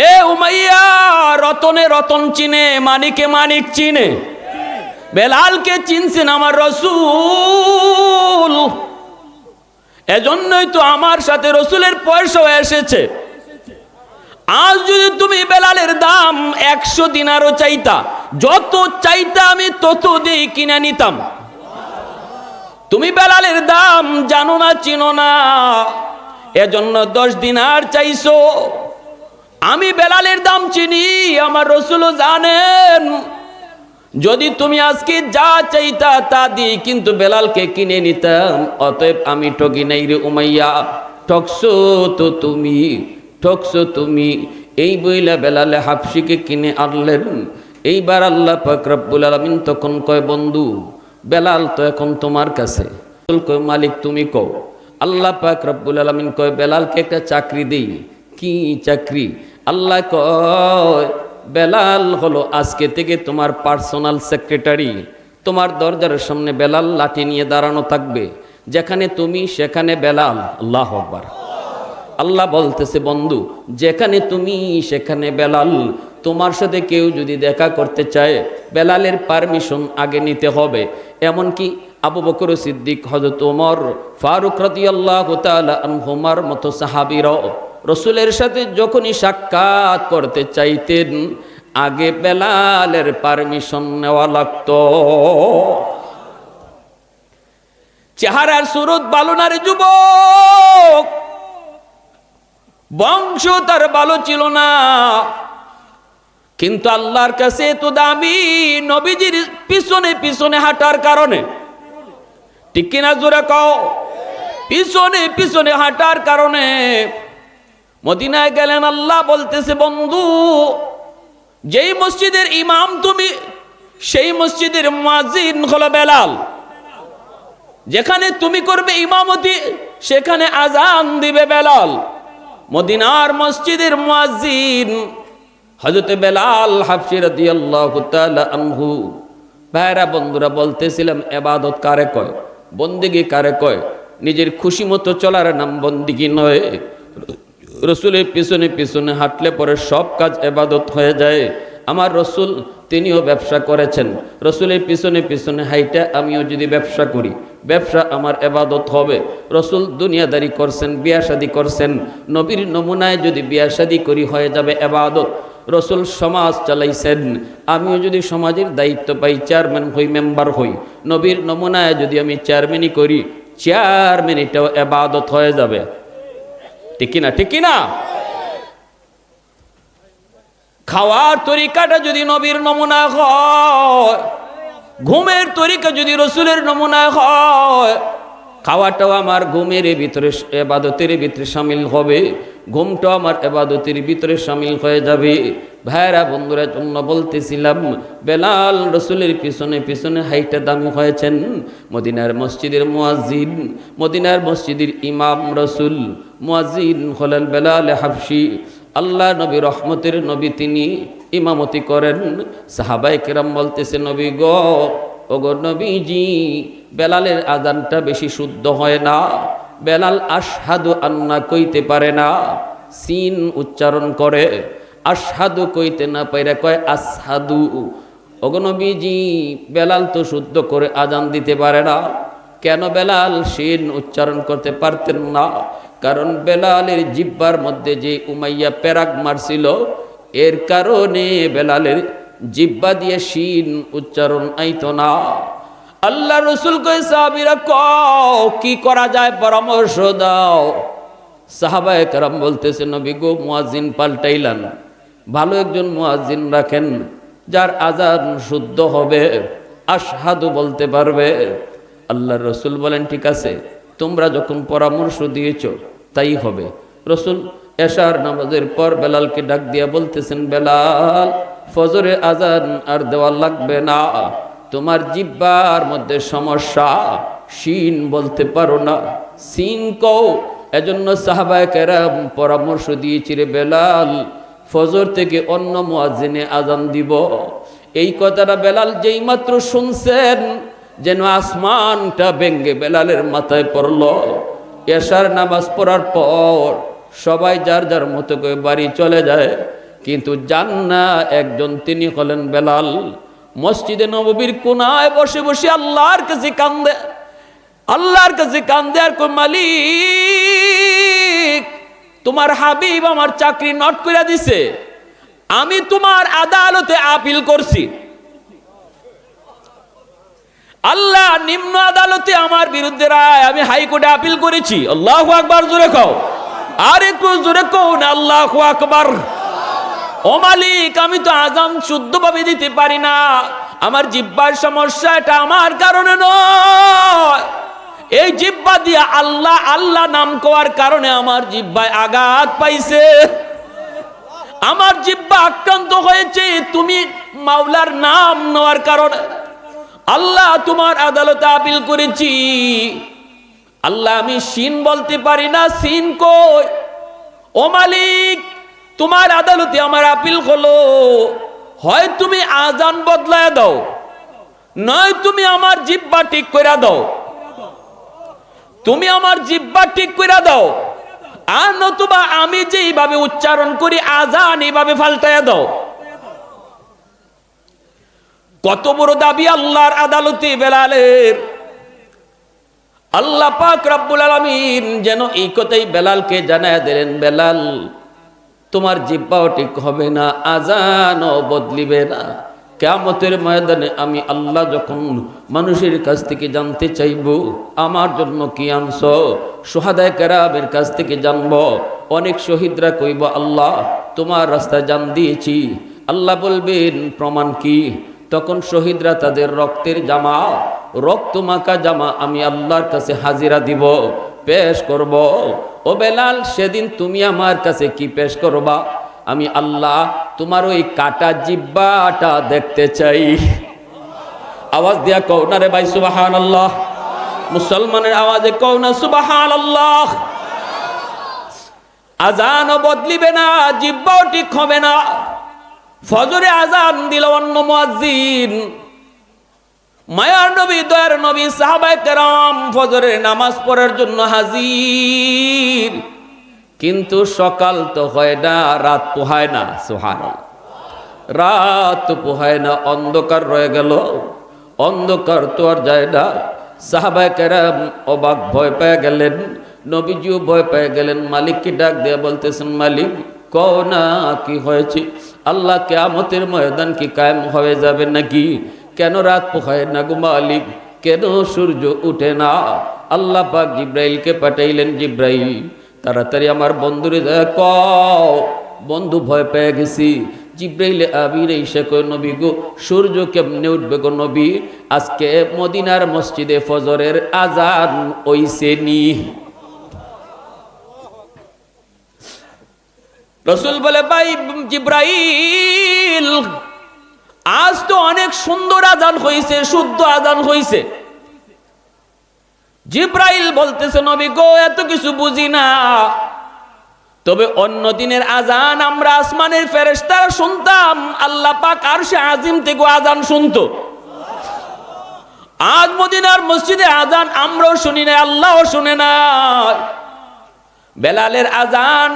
এ উমাইয়া রতনে রতন চিনে, মানিকে মানিক চিনে, বেলালকে চিনছেন আমার রাসূল, এজন্যই তো আমার সাথে রাসূলের পয়সা এসেছে। আজ যদি তুমি বেলালের দাম 100 দিনারও চাইতা, যত চাইতা আমি তত দিয়ে কিনে নিতাম। তুমি বেলালের দাম জানো না, চিনো না, এজন্য 10 দিনার চাইছো। আমি বেলালের দাম চিনি, আমার রাসূলও জানেন। যদি তুমি আজকে যা চাইতা তা দিয়ে কিন্তু বেলালকে কিনে নিতাম। অতএব আমি ঠকি নাই রে উমাইয়া, ঠকছো তো তুমি, ঠকছো তুমি। এই বইলা বেলালে হাফসিকে কিনে আনলেন। এইবার আল্লাহ পাক রব্বুল আলামিন তখন কয় বন্ধু বেলাল তো এখন তোমার কাছে। কয় মালিক তুমি কও। আল্লাহ পাক রব্বুল আলামিন কয় বেলালকে একটা চাকরি দেই। কি চাকরি? আল্লাহ কয় বেলাল হলো আজকে থেকে তোমার পার্সোনাল সেক্রেটারি। তোমার দরজার সামনে বেলাল লাঠি নিয়ে দাঁড়ানো থাকবে, যেখানে তুমি সেখানে বেলাল। আল্লাহু আকবার। আল্লাহ বলতেছে বন্ধু যেখানে তুমি সেখানে বেলাল। তোমার সাথে কেউ যদি দেখা করতে চায় বেলালের পারমিশন আগে নিতে হবে। এমনকি আবু বকর সিদ্দিক, হযরত ওমর ফারুক রাদিয়াল্লাহু তাআলা আনহুমার মতো সাহাবীরাও রাসূলের সাথে যখনই সাক্ষাৎ করতে চাইতেন আগে বেলালের পারমিশন নেওয়া লাগতো। চেহারার সুরত ভালো না রে যুবক, বংশ তার ভালো ছিল না, কিন্তু আল্লাহর কাছে তো দামি নবীজির পিছনে পিছনে হাঁটার কারণে। ঠিক কিনা জোরে কও? পিছনে পিছনে হাঁটার কারণে মদিনায় গেলেন। আল্লাহ বলতেছে বন্ধু যেই মসজিদের ইমাম তুমি, সেই মসজিদের মুয়াজ্জিন হলো বেলাল। যেখানে তুমি করবে ইমামতি সেখানে আজান দিবে বেলাল। মদিনার মসজিদের মুয়াজ্জিন হযরত বেলাল হাবশী রাদিয়াল্লাহু তাআলা আনহু। ভাইরা বন্ধুরা বলতেছিলাম ইবাদত কারে কয়, বন্দেগী কারে কয়? নিজের খুশি মতো চলার নাম বন্দেগী নয়। রাসূলের পিছনে পিছনে হাঁটলে পরে সব কাজ ইবাদত হয়ে যায়। আমার রাসূল তিনিও ব্যবসা করেছেন, রাসূলের পিছনে পিছনে হাইটা আমিও যদি ব্যবসা করি ব্যবসা আমার ইবাদত হবে। রাসূল দুনিয়াদারি করছেন, বিয়া শাদী করছেন, নবীর নমুনায় যদি বিয়া শাদী করি হয়ে যাবে ইবাদত। রাসূল সমাজ চালাইছেন, আমিও যদি সমাজের দায়িত্ব পাই চেয়ারম্যান হই, মেম্বার হই, নবীর নমুনায় যদি আমি চেয়ারম্যানই করি চেয়ারম্যানিটাও ইবাদত হয়ে যাবে। ঠিক কিনা? ঠিক কিনা? খাওয়ার তরিকাটা যদি নবীর নমুনা হয়, ঘুমের তরিকা যদি রাসূলের নমুনা হয়, খাওয়াটাও আমার ঘুমের ভিতরে ইবাদতের ভিতরে শামিল হবে, ঘুমটাও আমার ইবাদতের ভিতরে শামিল হয়ে যাবে। ভাইরা বন্ধুরা জন্য বলতেছিলাম বেলাল রাসূলের পিছনে পিছনে হাইটা দামি হয়েছেন। মদিনার মসজিদের মুয়াজ্জিন, মদিনার মসজিদের ইমাম রাসূল, মুয়াজ্জিন হলেন বেলাল হাবশী। আল্লাহ নবী রহমতের নবী, তিনি ইমামতি করেন। সাহাবায়ে কেরাম বলতেছে নবী গো, ওগো নবীজি বেলালের আযানটা বেশি শুদ্ধ হয় না। বেলাল আশহাদু আন্না কইতে পারে না, সিন উচ্চারণ করে। আশহাদু কইতে না পাইরা কয় আসহাদু। ওগো নবীজি বেলাল তো শুদ্ধ করে আযান দিতে পারে না। কেন বেলাল সিন উচ্চারণ করতে পারতেন না? কারণ বেলালের জিহ্বার মধ্যে যে উমাইয়া পেরাক মারছিল, এর কারণে বেলালের জিহ্বা দিয়ে শিন উচ্চারণ আইতো না। আল্লাহ রসুল কই সাহাবীরা কও কি করা যায় পরামর্শ দাও। সাহাবায়ে কেরাম বলতেছে নবী গো মুয়াজ্জিন পাল্টাইলান, ভালো একজন মুয়াজ্জিন রাখেন যার আজান শুদ্ধ হবে, আশহাদু বলতে পারবে। আল্লাহ রসুল বলেন ঠিক আছে, তোমরা যখন পরামর্শ দিয়েছো তাই হবে। রসুল এশার নামাজের পর বেলালকে ডাক দিয়া বলতেছেন, বেলাল ফজরে আজান আর দেওয়া লাগবে না, তোমার জিহ্বার মধ্যে সমস্যা, শিন বলতে পারো না, সিন কও। এজন্য সাহাবায়ে কেরাম পরামর্শ দিয়েছি রে বেলাল ফজর থেকে অন্য মুয়াজ্জিনে আজান দিব। এই কথাটা বেলাল যেই মাত্র শুনছেন যেন আসমানটা ভেঙ্গে বেলালের মাথায় পড়ল। এশার নামাজ পড়ার পর সবাই যার যার মতো করে বাড়ি চলে যায়, কিন্তু যান না একজন, তিনি হলেন বেলাল। মসজিদে নববীর কোনায় বসে বসে আল্লাহর কাছে কান্দে, আল্লাহর কাছে কান্দে আর কই মালিক তোমার হাবিব আমার চাকরি নট করে দিছে, আমি তোমার আদালতে আপিল করছি, আল্লাহ নিম্ন আদালতে আমার বিরুদ্ধে রায়, আমি হাইকোর্টে আপিল করেছি। আল্লাহু আকবার, জোরে কও, আর একটু জোরে কও না আল্লাহু আকবার। ও মালিক আমি তো আজান শুদ্ধভাবে দিতে পারি না, আমার জিহ্বার সমস্যা, এটা আমার কারণে নয়, এই জিহ্বা দিয়ে আল্লাহ আল্লাহ নাম কওয়ার কারণে আমার জিহ্বায় আঘাত পাইছে, আমার জিহ্বা আক্রান্ত হয়েছে তুমি মাওলার নাম নেওয়ার কারণে। আল্লাহ তোমার আদালতে আপিল করেছি, আল্লাহ আমি শিন বলতে পারি না, সিন কই। ও মালিক তোমার আদালতে আমার আপিল হলো, হয় তুমি আজান বদলায় দাও, নয় তুমি আমার জিহ্বা ঠিক করে দাও, তুমি আমার জিহ্বা ঠিক করে দাও, আর নতুবা আমি যেইভাবে উচ্চারণ করি আজান এইভাবে পাল্টায়া দাও। কত বড় দাবি আল্লাহর আদালতে বেলালের। আল্লাহ পাক রব্বুল আলামিন যেন এই কথাই বেলালকে জানায়া দিলেন, বেলাল তোমার জিহ্বাও ঠিক হবে না, আজানও বদলিবে না। কিয়ামতের ময়দানে আমি আল্লাহ যখন মানুষের কাছ থেকে জানতে চাইব আমার জন্য কি আনছো, শুহাদায়ে কেরামের কাছ থেকে জানব। অনেক শহীদরা কইব আল্লাহ তোমার রাস্তায় জান দিয়েছি। আল্লাহ বলবেন প্রমাণ কি? তখন শহীদরা তাদের রক্তের জামা, রক্ত মাখা জামা আমি আল্লাহর কাছে হাজিরা দিব, পেশ করব। ও বেলাল সেদিন তুমি আমার কাছে কি পেশ করবা? আমি আল্লাহ তোমার ওই কাটা জিহ্বাটা দেখতে চাই। আওয়াজ দিয়া কও না রে ভাই সুবহানাল্লাহ, মুসলমানের আওয়াজে কও না সুবহানাল্লাহ। আজানও বদলিবে না, জিহ্বাও ঠিক হবে না। ফজরে আজান দিল অন্য মুয়াজ্জিন, মায়ার নবী দয়ার নবী সাহাবায়ে কেরাম ফজরের নামাজ পড়ার জন্য হাজির, কিন্তু সকাল তো হয় না, রাত পোহায় না। সুবহানাল্লাহ, রাত তো পোহায় না, অন্ধকার রয়ে গেল, অন্ধকার তো আর যায় না। সাহাবায়ে কেরাম অবাক, ভয় পেয়ে গেলেন, নবীজিও ভয় পেয়ে গেলেন। মালিককে ডাক দিয়ে বলতেছেন, মালিক কও না কি হয়েছে? আল্লাহ কিয়ামতের ময়দান কি কায়েম হয়ে যাবে নাকি? কেন রাত পোহায় না গো মালিক? কেন সূর্য উঠে না? আল্লাহ পাক জিব্রাইলকে পাঠাইলেন, জিব্রাইল তাড়াতাড়ি আমার বন্ধুরে কও, বন্ধু ভয় পেয়ে গেছি। জিব্রাইল আমিন এসে কয়, নবী গো সূর্য কেমনে উঠবে গো নবী? আজকে মদিনার মসজিদে ফজরের আজান হইছে নি। রসুল বলে, ভাই জিব্রাইল আজ তো অনেক সুন্দর আজান হইছে, শুদ্ধ আজান হইছে। জিব্রাইল বলতেছে, নবী গো এত কিছু বুঝি না, তবে অন্য দিনের আজান আমরা আসমানের ফেরেশতারা শুনতাম, আল্লাহ পাক আরশে আজিম থেকে আজান শুনতো। আজ মদিনার মসজিদে আজান আমরাও শুনি না, আল্লাহও শুনে না। বেলালের আজান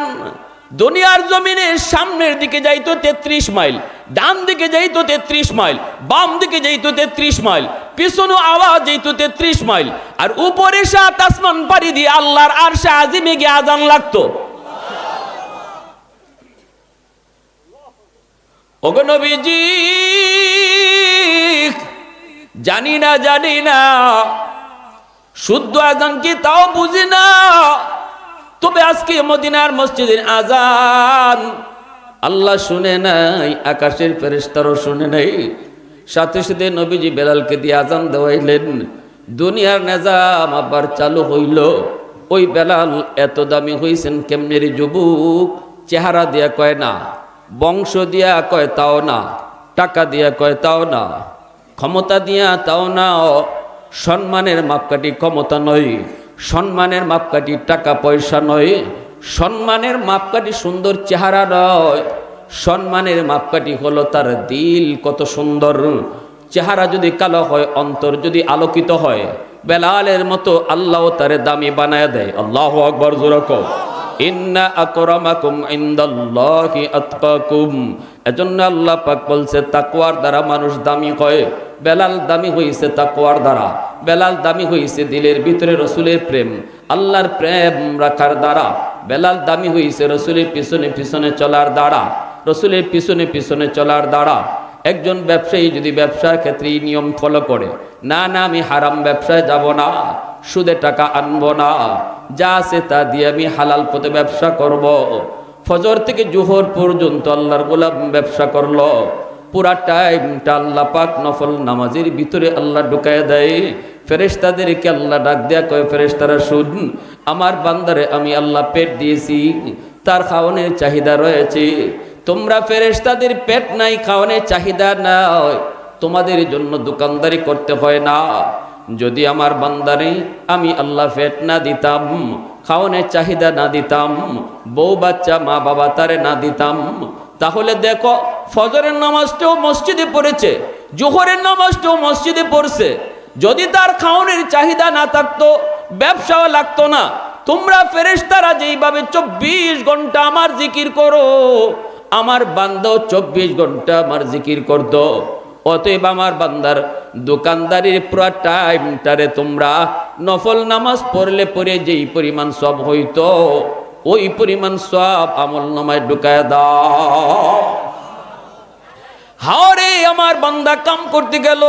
দুনিয়ার জমিনে সামনের দিকে যাইতো 33 মাইল, ডান দিকে যাইতো 33 মাইল, বাম দিকে যাইতো 33 মাইল, পিছনে আওয়াজ যাইতো 33 মাইল, আর উপরে 7 আসমান পাড়ি দিয়ে আল্লাহর আরশে আজিমে গিয়ে আজান লাগতো। ওগো নবীজি, জানি না শুদ্ধ আজান কি তাও বুঝি না, তবে আজকে মদিনার মসজিদের আজান আল্লাহ শুনে নাই, আকাশের ফেরেশতারও শুনে নাই। সাথে সাথে নবীজি বেলালকে দিয়ে আজান দেওয়াইলেন। দুনিয়ার নিজাম আবার চালু হইল। ওই বেলাল এত দামি হইছেন কেমনে রে যুবক? চেহারা দিয়া কয় না, বংশ দিয়া কয় তাও না, টাকা দিয়া কয় তাও না, ক্ষমতা দিয়া তাও না। সম্মানের মাপকাঠি ক্ষমতা নয়, সম্মানের মাপকাঠি টাকা পয়সা নয়, সম্মানের মাপকাঠি সুন্দর চেহারা নয়, সম্মানের মাপকাঠি হলো তার দিল কত সুন্দর। চেহারা যদি কালো হয়, অন্তর যদি আলোকিত হয়, বেলালের মতো আল্লাহ তারে দামি বানায় দেয়। আল্লাহু আকবার জোরে কও। ইন্না আকরামাকুম ইনদাল্লাহি আতকাকুম। এজন্য আল্লাহ পাক বলছে তাকওয়ার দ্বারা মানুষ দামি হয়। বেলাল দামি হইছে তাকওয়ার দ্বারা, বেলাল দামি হইছে দিলের ভিতরে রসুলের প্রেম, আল্লাহর প্রেম রাখার দ্বারা। বেলাল দামি হইছে রসুলের পিছনে পিছনে চলার দ্বারা, রসুলের পিছনে পিছনে চলার দ্বারা। একজন ব্যবসায়ী যদি ব্যবসার ক্ষেত্রে এই নিয়ম ফলো করে, না আমি হারাম ব্যবসায় যাব না, সুদে টাকা আনবো না, যা আছে তা দিয়ে আমি হালাল পথে ব্যবসা করব। ফজর থেকে জোহর পর্যন্ত আল্লাহর গোলাম ব্যবসা করলো, পুরা টাইমটা আল্লাহ পাক নফল নামাজের ভিতরে আল্লাহ ঢুকায় দেয়। ফেরেশতাদেরকে আল্লাহ ডাক দেয়া কয়, ফেরেশতারা শুন, আমার বান্দারে আমি আল্লাহ পেট দিয়েছি, তার খাওয়ানোর চাহিদা রয়েছে। তোমরা ফেরেশতাদের পেট নাই, খাওয়ানোর চাহিদা নাই, তোমাদের জন্য দোকানদারি করতে হয় না। যদি আমার বান্দারে আমি আল্লাহ পেট না দিতাম, খাওয়ানোর চাহিদা না দিতাম, বউ বাচ্চা মা বাবা তারে না দিতাম, তাহলে দেখো ফজরের নামাজটাও মসজিদে পড়েছে, জোহরের নামাজটাও মসজিদে পড়ছে। যদি তার খাওয়ানোর চাহিদা না থাকতো, ব্যবসাও লাগতো না। তোমরা ফেরেশতারা যেইভাবে 24 ঘন্টা আমার জিকির করো, আমার বান্দাও 24 ঘন্টা আমার জিকির করতো। অতএব আমার বান্দার দোকানদারির পুরা টাইমটারে তোমরা নফল নামাজ পড়লে পরে যেই পরিমাণ সব হইতো, ওই পরিমাণ সব আমল নামায় ঢুকায় দাও। হাওরে আমার বান্দা কাম করতে গেল,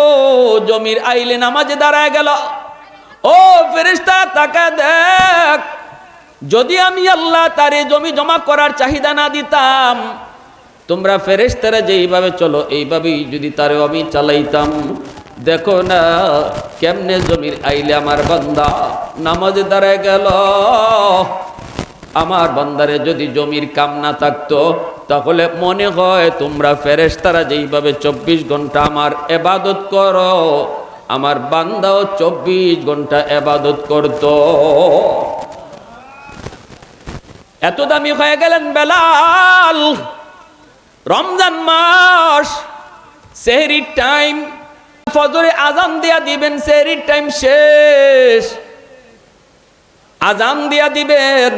জমির আইলে নামাজে দাঁড়ায় গেল। ও ফেরেশতা তাকা দেখ, যদি আমি আল্লাহ তারে জমি জমা করার চাহিদা না দিতাম, তোমরা ফেরেশতারা যেইভাবে চলো এইভাবেই যদি তারে আমি চালাইতাম, দেখো না কেমনে জমির আইলে আমার বান্দা নামাজে দাঁড়ায় গেল। আমার বান্দারে যদি জমির কাম না থাকতো, তাহলে মনে হয় তোমরা ফেরেশতারা যেইভাবে 24 ঘন্টা আমার ইবাদত করো, আমার বান্দাও 24 ঘন্টা ইবাদত করত। এত দামি হয়ে গেলেন বেলাল। রমজান মাস, সেহরির টাইম, ফজরে আজান দিয়া দিবেন, সেহরির টাইম শেষ, আজান দিয়া দিবেন।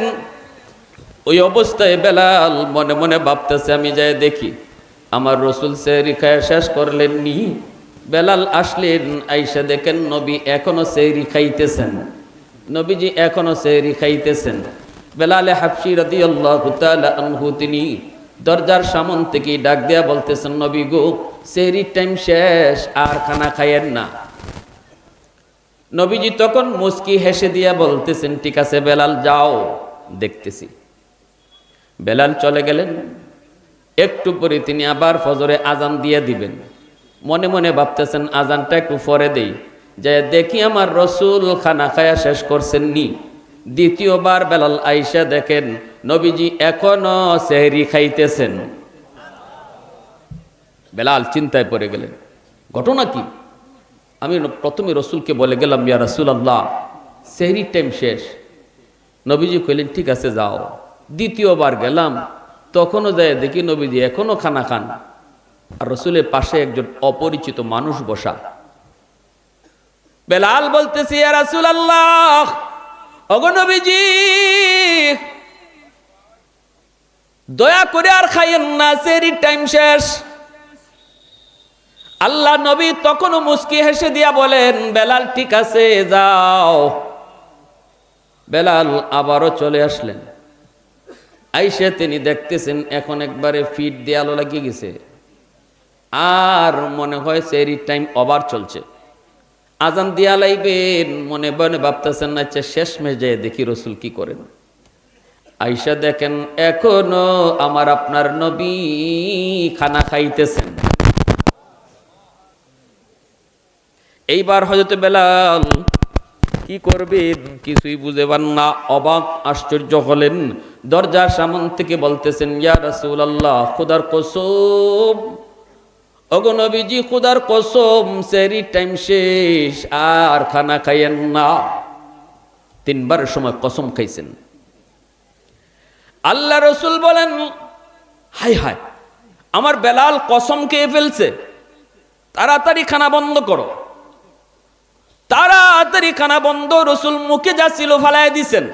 ওই অবস্থায় বেলাল মনে মনে ভাবতেছে, আমি যাই দেখি আমার রসুল সেহরি খায়া শেষ করলেন নি। বেলাল আসলেন, আইসা দেখেন নবী এখনো সেহরি খাইতেছেন, নবীজি এখনো সেহরি খাইতেছেন। বেলালে হাবশী রাদিয়াল্লাহু তাআলা আনহু তিনি দরজার সামন থেকে ডাক দেয়া বলতেছেন, নবী গো সেহরির টাইম শেষ, আর খানা খাইয়েন না। নবীজি তখন মুস্কি হেসে দিয়া বলতেছেন, ঠিক আছে বেলাল যাও, দেখতেছি। বেলাল চলে গেলেন। একটু পরে তিনি আবার ফজরে আজান দিয়ে দিবেন। মনে মনে ভাবতেছেন আজানটা একটু পরে দেই, যে দেখি আমার রসুল খানা খায়া শেষ করছেন নি। দ্বিতীয়বার বেলাল আইসা দেখেন নবীজি এখনো সেহরি খাইতেছেন। বেলাল চিন্তায় পড়ে গেলেন, ঘটনা কি? আমি প্রথমে রসুলকে বলে গেলাম, ইয়া রাসূলুল্লাহ সেহরির টাইম শেষ। নবীজি কইলেন ঠিক আছে যাও। দ্বিতীয়বার গেলাম, তখনও যায় দেখি নবীজি এখনো খানা খান, আর রসুলের পাশে একজন অপরিচিত মানুষ বসা। বেলাল বলতেছে, ইয়া রাসূলুল্লাহ, ওগো নবীজি দয়া করে আর খাইয়েন না, সেহরির টাইম শেষ। আল্লাহ নবী তখনও মুস্কি হেসে দিয়া বলেন, বেলাল ঠিক আছে যাও। বেলাল আবারও চলে আসলেন। আইসা তিনি দেখতেছেন এখন একবারে ফিট দেয়ালো লাগিয়ে গেছে, আর মনে হয় সেহরির টাইম ওভার চলছে, আজান দিয়া লাইবেন, মনে মনে ভাবতেছেন না আচ্ছা শেষ মেজে দেখি রসুল কি করেন। আইসা দেখেন এখনো আমার আপনার নবী খানা খাইতেছেন। এইবার হযরত বেলাল কি করবেন কিছুই বুঝে পান না, অবাক আশ্চর্য হলেন। দরজার সামন থেকে বলতেছেন, ইয়া রাসূলুল্লাহ, খোদার কসম, ওগো নবীজি খোদার কসম, সেহরির টাইম শেষ, আর খানা খাইয়েন না। তিনবার সময় কসম খাইছেন। আল্লাহ রসুল বলেন, হায় হায়, আমার বেলাল কসম খেয়ে ফেলছে, তাড়াতাড়ি খানা বন্ধ করো, তাড়াতাড়ি খানা বন্ধ। রসুল মুখে যা ছিল ফালাই দিছেন,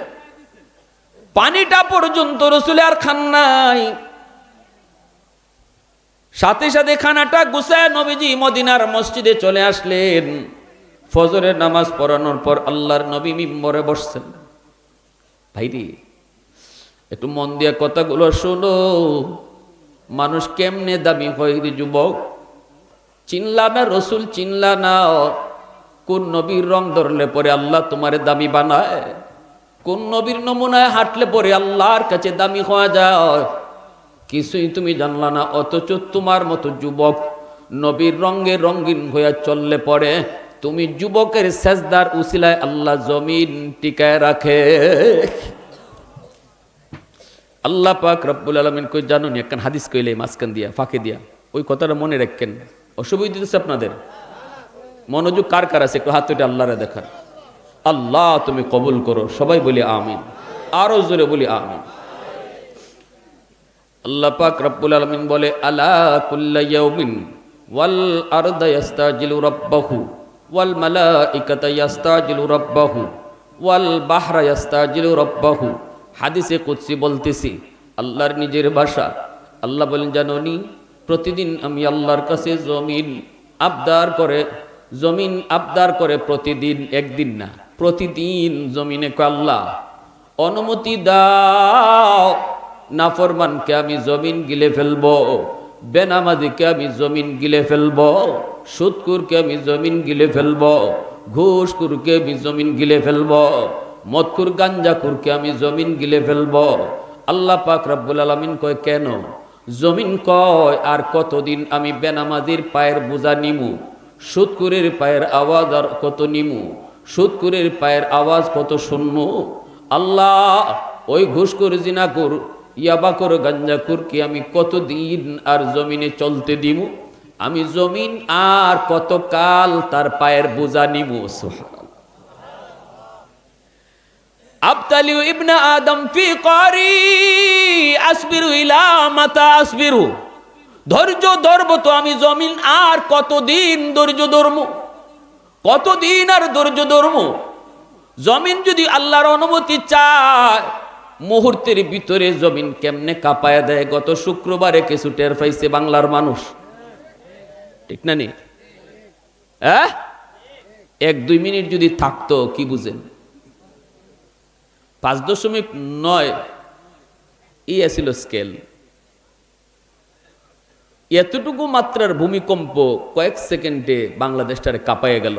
পানিটা পর্যন্ত রসুল আর খান নাই। সাথে সাথে খানাটা গুছায় নবীজি মদিনার মসজিদে চলে আসলেন। ফজরের নামাজ পড়ানোর পর আল্লাহর নবী মিম্বরে বসছেন। ভাইরি একটু মন দিয়ে কথাগুলো শোনো, মানুষ কেমনে দামি হয় রে যুবক। চিনলা না রসুল, চিনলা না, কোন নবীর রং ধরলে পরে আল্লাহ তোমারে দামি বানায়, কোন নবীর নমুনায় হাঁটলে পরে আল্লাহর কাছে দামি হওয়া যায়, কিছুই তুমি জানলা না। অথচ তোমার মতো যুবক নবীর রঙে রঙিন হয়ে চললে পরে তুমি যুবকের সেজদার উসিলায় আল্লাহ জমিন টিকায় রাখে। আল্লাহ পাক রব্বুল আলামিন কই জানুন, একখান হাদিস কইলে মাঝখান দিয়া ফাঁকে দিয়া ওই কথাটা মনে রাখেন। অসুবিধা দিতেছে আপনাদের? মনোযোগ কার কার আছে একটু হাত তুলে আল্লাহরে দেখান। আল্লাহ তুমি কবুল করো, সবাই বলি আমিন, আরো জোরে বলি আমিন। আল্লাহ পাক রব্বুল আলামিন বলে, আলা কুল্লা ইয়াউমিন ওয়াল আরদা ইস্তাজিলু রাব্বাহু ওয়াল মালাইকাতু ইস্তাজিলু রাব্বাহু ওয়াল বাহরা ইস্তাজিলু রাব্বাহু। হাদিসে কুদসি বলতেছি, আল্লাহর নিজের ভাষা। আল্লাহ বলেন, জানোনি প্রতিদিন আমি আল্লাহর কাছে জমিন আবদার করে, জমিন আবদার করে প্রতিদিন, একদিন না, প্রতিদিন জমিনে কয় আল্লাহ অনুমতি দাও, নাফরমানকে আমি জমিন গিলে ফেলবো, বেনামাজিকে আমি জমিন গিলে ফেলবো, সুদকুরকে আমি জমিন গিলে ফেলবো, ঘুষকুরকে আমি জমিন গিলে ফেলবো, মদকুর গাঞ্জাকুরকে আমি জমিন গিলে ফেলবো। আল্লাহ পাক রব্বুল আলামিন কয় কেন? জমিন কয় আর কতদিন আমি বেনামাজির পায়ের বোঝা নিমু, সুদকুরের পায়ের আওয়াজ আর কত নিমু, সুদকুরের পায়ের আওয়াজ কত শুনমু। আল্লাহ ওই ঘুষখোর, জিনাখোর, ইয়াবাখোর, গাঞ্জাখোরকে আমি কতদিন আর জমিনে চলতে দিমু? আমি জমিন আর কতকাল তার পায়ের বোঝা নিমু। আবতালিউ ইবনা আদম ফি কারি আসবিরু ইলা মাতা আসবিরু। ধৈর্য ধরবো তো আমি জমিন আর কতদিন ধৈর্য ধরমু, কতদিন আর ধৈর্য ধরমু। জমিন যদি আল্লাহর অনুমতি চায়, মুহূর্তের ভিতরে জমিন কেমনে কাঁপায় দেয়। গত শুক্রবারে কিছু টের পাইছে বাংলার মানুষ, ঠিক না নি? 1-2 মিনিট যদি থাকতো, কি বুঝেন, 5.9 ছিল স্কেল। এতটুকু মাত্রার ভূমিকম্প কয়েক সেকেন্ডে বাংলাদেশটারে কাঁপাইয়া গেল।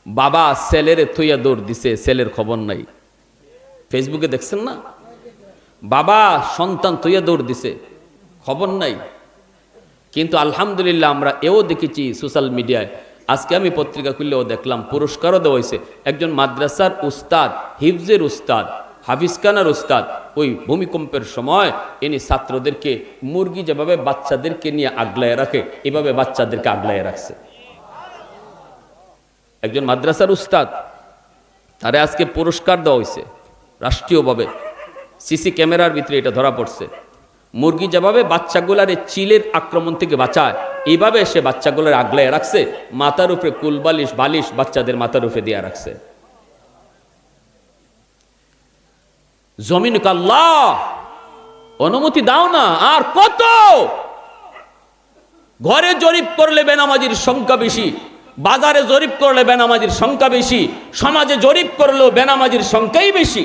বাবা ছেলেরে থইয়া দৌড় দিছে, ছেলের খবর নাই। ফেসবুকে দেখছেন না? বাবা সন্তান থইয়া দৌড় দিছে, খবর নাই। কিন্তু আলহামদুলিল্লাহ আমরা এও দেখেছি সোশ্যাল মিডিয়ায়, আজকে আমি পত্রিকা খুললেও দেখলাম পুরস্কারও দেওয়া হয়েছে। একজন মাদ্রাসার উস্তাদ, হিফজের উস্তাদ, হাফিজখানার উস্তাদ, ওই ভূমিকম্পের সময় ইনি ছাত্রদেরকে মুরগি যেভাবে বাচ্চাদেরকে নিয়ে আগলায় রাখে, এভাবে বাচ্চাদেরকে আগলায় রাখছে। একজন মাদ্রাসার উস্তাদ, তারে আজকে পুরস্কার দেওয়া হয়েছে রাষ্ট্রীয়ভাবে। সিসি ক্যামেরার ভিতরে এটা ধরা পড়ছে। মুরগি যেভাবে বাচ্চাগুলারে চিলের আক্রমণ থেকে বাঁচায়, এইভাবে সে বাচ্চাগুলার আগলায় রাখছে, মাথার উপরে কুলবালিশ বালিশ বাচ্চাদের মাথার উপরে দিয়ে রাখছে। জমিন আল্লাহ অনুমতি দাও না, আর কত? ঘরে জরিপ করলে বেনামাজির সংখ্যা বেশি, বাজারে জরিপ করলে বেনামাজির সংখ্যা বেশি, সমাজে জরিপ করলেও বেনামাজির সংখ্যাই বেশি।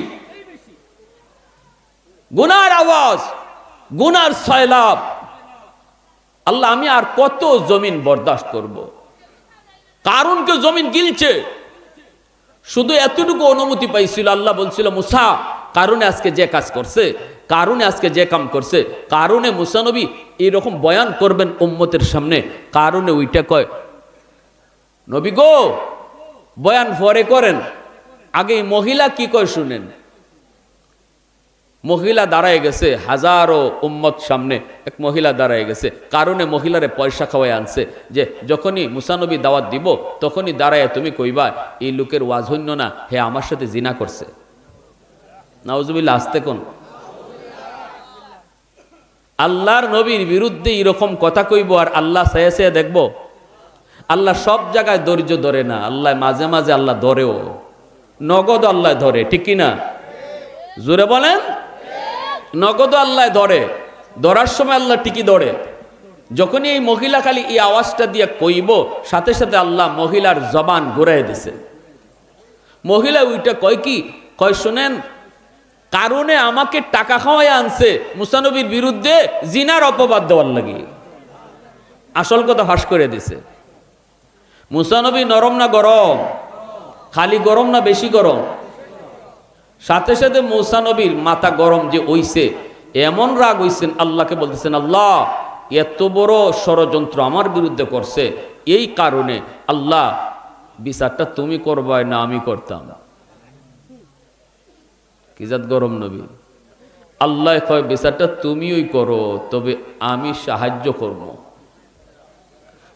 গুনার আওয়াজ, গুনার সয়লাব। আল্লাহ আমি আর কত জমিন বরদাস্ত করব। কারুনকে জমিন গিলছে, শুধু এতটুকু অনুমতি পাইছিল। আল্লাহ বলছিল মুসা, কারুনে আজকে যে কাজ করছে, কারুনে আজকে যে কাম করছে, কারুনে মুসা নবী এইরকম বয়ান করবেন উম্মতের সামনে। কারুনে ওইটা কয়, নবী গো বয়ান পরে করেন, আগে মহিলা কি কয় শুনেন। মহিলা দাঁড়ায় গেছে, হাজারো উম্মত সামনে এক মহিলা দাঁড়ায় গেছে। কারণে মহিলারে পয়সা খাওয়াই আনছে যে যখনই মুসা নবী দাওয়াত দিব তখনই দাঁড়ায় তুমি কইবা এই লোকের ওয়াজ হইন্য না, হে আমার সাথে জিনা করছে। নাউজুবিল্লাহ, আসতে কোন আল্লাহর নবীর বিরুদ্ধে এরকম কথা কইব আর আল্লাহ চেয়ে চেয়ে দেখব? আল্লাহ সব জায়গায় ধৈর্য ধরে না, আল্লাহ মাঝে মাঝে আল্লাহ ধরেও, নগদ আল্লাহ ধরে, ঠিক কিনা? জোরে বলেন। নগদ আল্লাহ ধরে, ধরার সময় আল্লাহ ঠিকই ধরে। যখনই এই মহিলা খালি এই আওয়াজটা দিয়ে কইব, সাথে সাথে আল্লাহ মহিলার জবান ঘুরাই দিছে। মহিলা ওইটা কয় কি কয় শুনেন, কারণে আমাকে টাকা খাওয়াই আনছে মুসা নবীর বিরুদ্ধে জিনার অপবাদ দেওয়ার লাগি। আসল কথা ফাঁস করে দিছে। মুসা নবী নরম না গরম? খালি গরম না বেশি গরম? সাথে সাথে মুসা নবীর মাথা গরম যে হইছে, এমন রাগ হইছেন, আল্লাহকে বলতেছেন আল্লাহ এত বড় ষড়যন্ত্র আমার বিরুদ্ধে করছে, এই কারণে আল্লাহ বিচারটা তুমি করবাই না আমি করতাম। কি জাত গরম নবী। আল্লাহ কয় বিচারটা তুমিই করো, তবে আমি সাহায্য করব।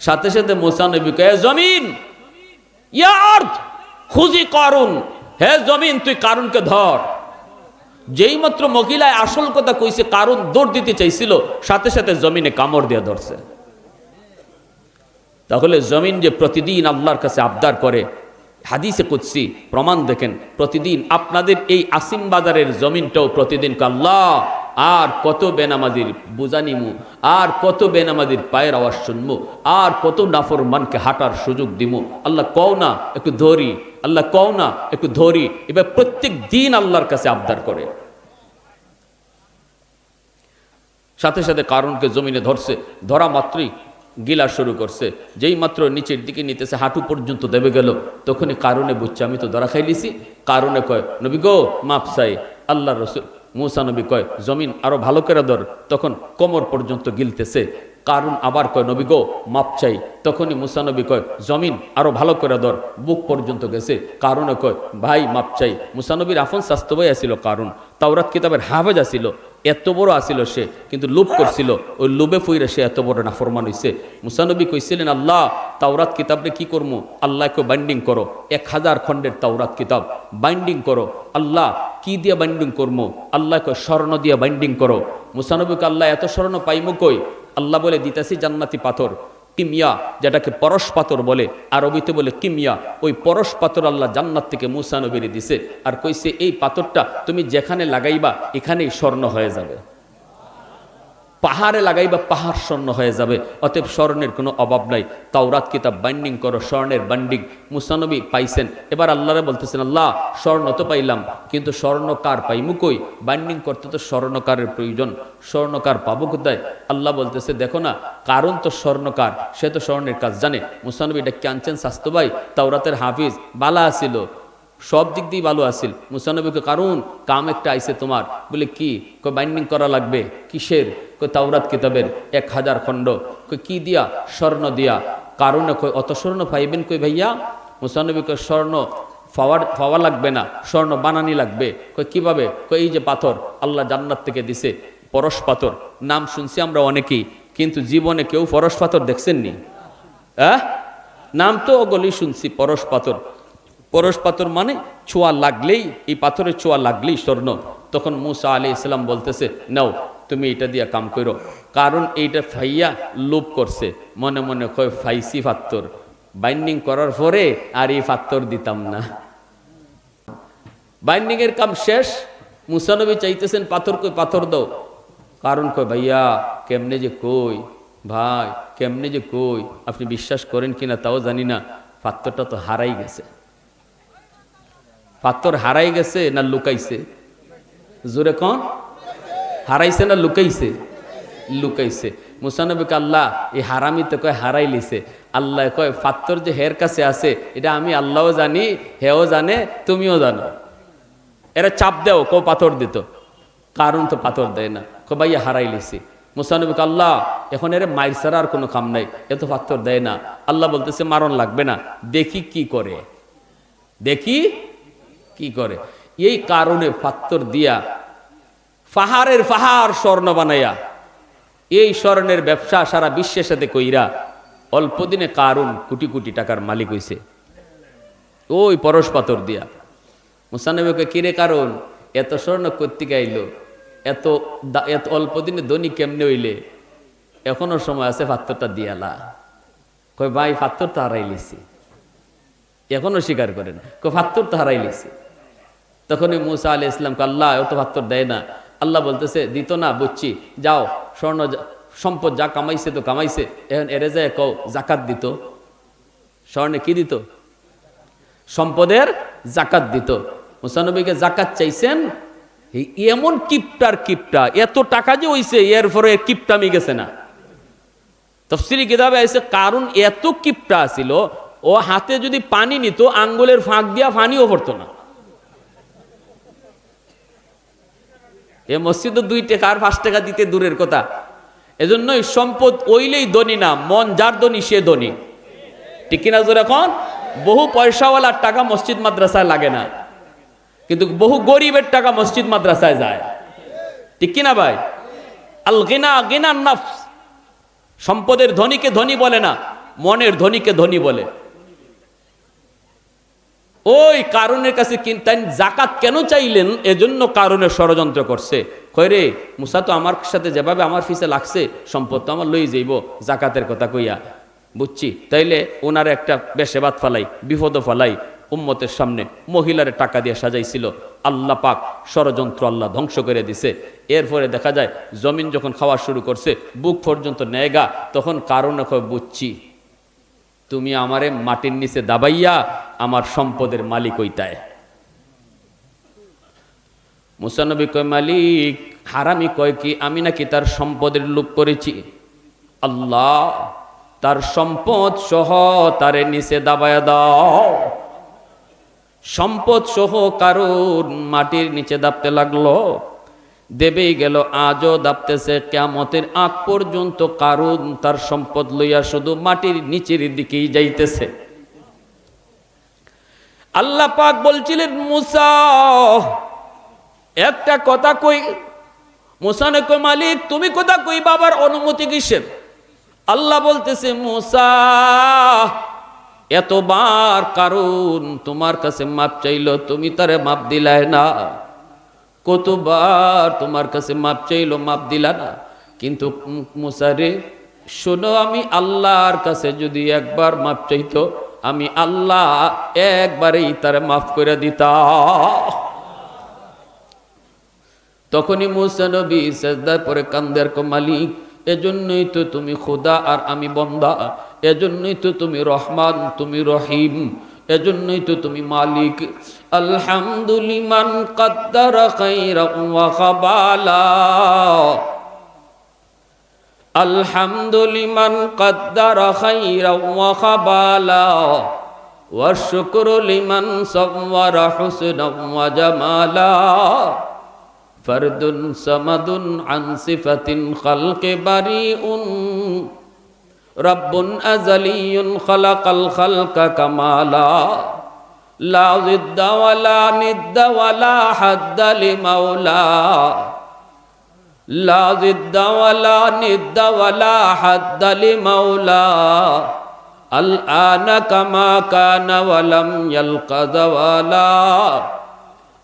সাথে সাথে মুসা নবী কয় জমিন ইয়া আরদ খুজি কারুন, হে জমিন তুই কারুনকে ধর। যেই মাত্র মহিলায় আসল কথা কইছে, কারুন দৌড় দিতে চাইছিল, সাথে সাথে জমিনে কামড় দিয়ে ধরছে। তাহলে জমিন যে প্রতিদিন আল্লাহর কাছে আবদার করে, হাদিসে কুদসি প্রমাণ দেখেন, প্রতিদিন আপনাদের এই আসিম বাজারের জমিনটাও প্রতিদিন আল্লাহ আর কত বেনামাজির বুঝানিমু, আর কত বেনামাজির পায়ের আওয়াজ শুনবো, আর কত নাফরমানকে হাঁটার সুযোগ দিমু। আল্লাহ কও না একটু ধরি, আল্লাহ কও না একটু ধরি। এবার প্রত্যেক দিন আল্লাহর কাছে আবদার করে। সাথে সাথে কারুনকে জমিনে ধরছে, ধরা মাত্রই গিলা শুরু করছে। যেই মাত্র নিচের দিকে নিতেছে, হাঁটু পর্যন্ত দেবে গেল, তখনই কারণে বুঝছে আমি তো ধরা খাইলিছি। কারণে কয় নবী গো মাপ চাই। আল্লাহ রসুল মুসা নবী কয় জমিন আরো ভালো করে ধর, তখন কোমর পর্যন্ত গিলতেছে। কারণ আবার কয় নবী গো মাপ চাই, তখনই মুসা নবী কয় জমিন আরো ভালো করে ধর, বুক পর্যন্ত গেছে। কারণে কয় ভাই মাপ চাই। মুসা নবীর আফন স্বাস্থ্য ভাই আসিল, কারণ তাওরাত কিতাবের হাফেজ আসিল, এত বড় আসিল সে, কিন্তু লোভ করছিল, ওই লোভে ফইরা সে এত বড় নাফরমান হইছে। মুসা নবী কইছিলেন আল্লাহ তাওরাত কিতাবরে কি করবো? আল্লাহকে বাইন্ডিং করো, 1000 খণ্ডের তাওরাত কিতাব বাইন্ডিং করো। আল্লাহ কি দিয়ে বাইন্ডিং করবো? আল্লাহকে স্বর্ণ দিয়ে বাইন্ডিং করো। মুসা নবীকে আল্লাহ এত স্বর্ণ পাইমু কই? আল্লাহ বলে দিতাছি জান্নাতি পাথর, কিমিয়া, যেটাকে পরশ পাথর বলে, আরবিতে বলে কিমিয়া। ওই পরশ পাথর আল্লাহ জান্নাত থেকে মুসা নবীরে দিছে, আর কইছে এই পাথরটা তুমি যেখানে লাগাইবা এখানেই স্বর্ণ হয়ে যাবে। পাহাড়ে লাগাইবা পাহাড় স্বর্ণ হয়ে যাবে। অতএব স্বর্ণের কোনো অভাব নাই। তাওরাত কিতাব বাইন্ডিং করো, স্বর্ণের বাইন্ডিং মুসা নবী পাইছেন। এবার আল্লাহরে বলতেছেন আল্লাহ স্বর্ণ তো পাইলাম, কিন্তু স্বর্ণকার পাইমু কই? বাইন্ডিং করতে তো স্বর্ণকারের প্রয়োজন, স্বর্ণকার পাবো কোথায়? আল্লাহ বলতেছে দেখো না, কারণ তো স্বর্ণকার, সে তো স্বর্ণের কাজ জানে। মুসা নবী এটা আনছেন স্বাস্থ্য ভাই, তাওরাতের হাফিজ, বালা আসিল, সব দিক দিয়ে ভালো আসিল। মুসা নবীকে কারণ কাম একটা আইছে তোমার, বলে কি? কই বাইন্ডিং করা লাগবে। কিসের? কই তাওরাত কিতাবের 1000 খণ্ড। কই কি দিয়া? স্বর্ণ দিয়া। কারণে কই অত স্বর্ণ পাইবেন কই ভাইয়া? মুসা নবীকে স্বর্ণ পাওয়া লাগবে না, স্বর্ণ বানানি লাগবে। কই কিভাবে? কই এই যে পাথর আল্লাহ জান্নাত থেকে দিছে, পরশ পাথর। নাম শুনছি আমরা অনেকেই, কিন্তু জীবনে কেউ পরশ পাথর দেখছেননি? নাম তো ওগুলি শুনছি, পরশ পাথর। পরশ পাথর মানে ছোঁয়া লাগলেই, এই পাথরের ছোঁয়া লাগলেই স্বর্ণ। তখন মুসা আলাইহিস সালাম বলতেছে নাও তুমি এটা দিয়া কাম করো। কারণ এইটা ফাইয়া লোভ করছে, মনে মনে কয় ফাইসি পাথর, বাইন্ডিং করার পরে আর এই পাথর দিতাম না। বাইন্ডিং এর কাম শেষ, মুসা নবী চাইতেছেন পাথর কই, পাথর দাও। কারণ কয় ভাইয়া কেমনে যে কই, ভাই কেমনে যে কই, আপনি বিশ্বাস করেন কিনা তাও জানি না, পাথরটা তো হারাই গেছে। পাথর হারাই গেছে না লুকাইছে? জোরে কোন? হারাইছে না লুকাইছে? লুকাইছে। মুসা নবীকে আল্লাহ এই হারামি তো কয় হারাই লিছে। আল্লাহ কয় পাথর যে হের কাছে আছে এটা আমি আল্লাহও জানি, হেও জানে, তুমিও জানো। এরা চাপ দেও কো পাথর দিত, কারণ তো পাথর দেয় না। কো ভাইয়া হারাই লিছি। মুসা নবীকে আল্লাহ এখন এর মাইর ছাড়া আর কোনো কাম নাই, এত পাথর দেয় না। আল্লাহ বলতেছে মারণ লাগবে না, দেখি কি করে, দেখি কি করে। এই কারণে পাথর দিয়া পাহাড়ের পাহাড় স্বর্ণ বানাইয়া এই স্বর্ণের ব্যবসা সারা বিশ্বের সাথে কইরা অল্প দিনে কারুন কোটি কোটি টাকার মালিক হইছে ওই পরশ পাথর দিয়া। মুসা নবীকে কিরে কারণ এত স্বর্ণ করতে গাইলো, এত এত অল্প দিনে ধনী কেমনে হইলে? এখনো সময় আছে, পাথরটা দিয়ালা। কই ভাই পাথর তো হারাই লিছি, এখনো স্বীকার করেন। কই পাথর তো হারাই লিছি। তখনই মুসা আলাইহিস সালাম আল্লাহ অত পাথর দেয় না। আল্লাহ বলতেছে দিত না, বুঝছি, যাও স্বর্ণ সম্পদ যা কামাইছে তো কামাইছে, এখন এরে যায় কও জাকাত দিত। স্বর্ণে কি দিত? সম্পদের জাকাত দিত। মুসা নবীকে জাকাত চাইছেন, এমন কিপটার কিপটা, এত টাকা যে হইছে এরপরে কিপটামি গেছে না। তাফসীরি কিতাবে আছে কারণ এত কিপটা ছিল, ও হাতে যদি পানি নিত আঙ্গুলের ফাঁক দিয়া পানিও পড়তো না। এ মসজিদে 2 টাকা আর 5 টাকা দিতে দূরের কথা। এজন্যই সম্পদ ওইলেই ধনী না, মন যার ধনী সে ধনী। ঠিক কিনা জোর? এখন বহু পয়সাওয়ালার টাকা মসজিদ মাদ্রাসায় লাগে না, কিন্তু বহু গরিবের টাকা মসজিদ মাদ্রাসায় যায়। ঠিক কিনা ভাই? আল গিনা গিনান নাফস। সম্পদের ধনীকে ধনী বলে না, মনের ধনীকে ধনী বলে। ওই কারণের কাছে কিনতেন জাকাত কেন চাইলেন? এজন্য কারণের ষড়যন্ত্র করছে। কই রে মুসা তো আমার সাথে যেভাবে আমার ফিসে লাগছে, সম্পদ তো আমার লই যাইব জাকাতের কথা কইয়া। বুঝছি, তাইলে ওনার একটা বেশেবাদ ফালাই, বিপদ ফালাই উম্মতের সামনে মহিলার টাকা দিয়ে সাজাইছিল। আল্লাহ পাক ষড়যন্ত্র আল্লাহ ধ্বংস করে দিছে। এরপরে দেখা যায় জমিন যখন খাওয়া শুরু করছে, বুক পর্যন্ত নেগা, তখন কারণে কয় বুঝছি, তুমি আমারে মাটির নিচে দাবাইয়া আমার সম্পদের মালিক হইতায়। মুসা নবী কয় মালিক? হারামি কয় কি আমি নাকি তার সম্পদের লোভ করেছি? আল্লাহ তার সম্পদ সহ তারে নিচে দাবায়া দাও। সম্পদ সহ কারণ মাটির নিচে দাবতে লাগলো, দেবেই গেল, আজও দাবতেছে। কিয়ামতের আগ পর্যন্ত কারণ তার সম্পদ লইয়া শুধু মাটির নিচের দিকেই যাইতেছে। আল্লাহ পাক বলছিলেন মুসা একটা কথা কই। মুসা নে কই মালিক তুমি কথা কই, বাবার অনুমতি কিসের? আল্লাহ বলতেছে মুসা এতবার কারণ তোমার কাছে মাপ চাইলো, তুমি তারে মাপ দিলাই না। কতবার তোমার কাছে মাপ চাইলো, মাপ দিলা না। কিন্তু মুসা রে শোনো, আমি আল্লাহর কাছে যদি একবার মাপ চাইতো, আমি আল্লাহ একবারেই তারে মাফ করে দিতাম। তখনই মুসা নবী সিজদায় পড়ে কান্দের কো মালিক, এজন্যই তো তুমি খোদা আর আমি বান্দা, এজন্যই তো তুমি রহমান, তুমি রহিম, এজন্যই তো তুমি মালিক। আলহামদুলিমান কদ্দারা খাইরান ওয়া খাবালা, আলহামদুলিমান কদ্দারা খাইরান ওয়া খাবালা, ওয়া শুকরু লিমান সাওয়ারা হুসনান ওয়া জামালা, ফরদুন সামাদুন আন সিফাতিন খালকি বারিউন, রব্বুন আযালিয়ুন খালাকাল খালকা কামালা, লা জিদ্দা ওয়ালা নিদ্দা ওয়ালা হাদ্দা লিমাওলা, লা জিদ্দা ওয়ালা নিদ্দা ওয়ালা হাদ্দা লিমাওলা, আল আনা কামা কানা ওয়ালাম ইয়ালকা যাওয়ালা,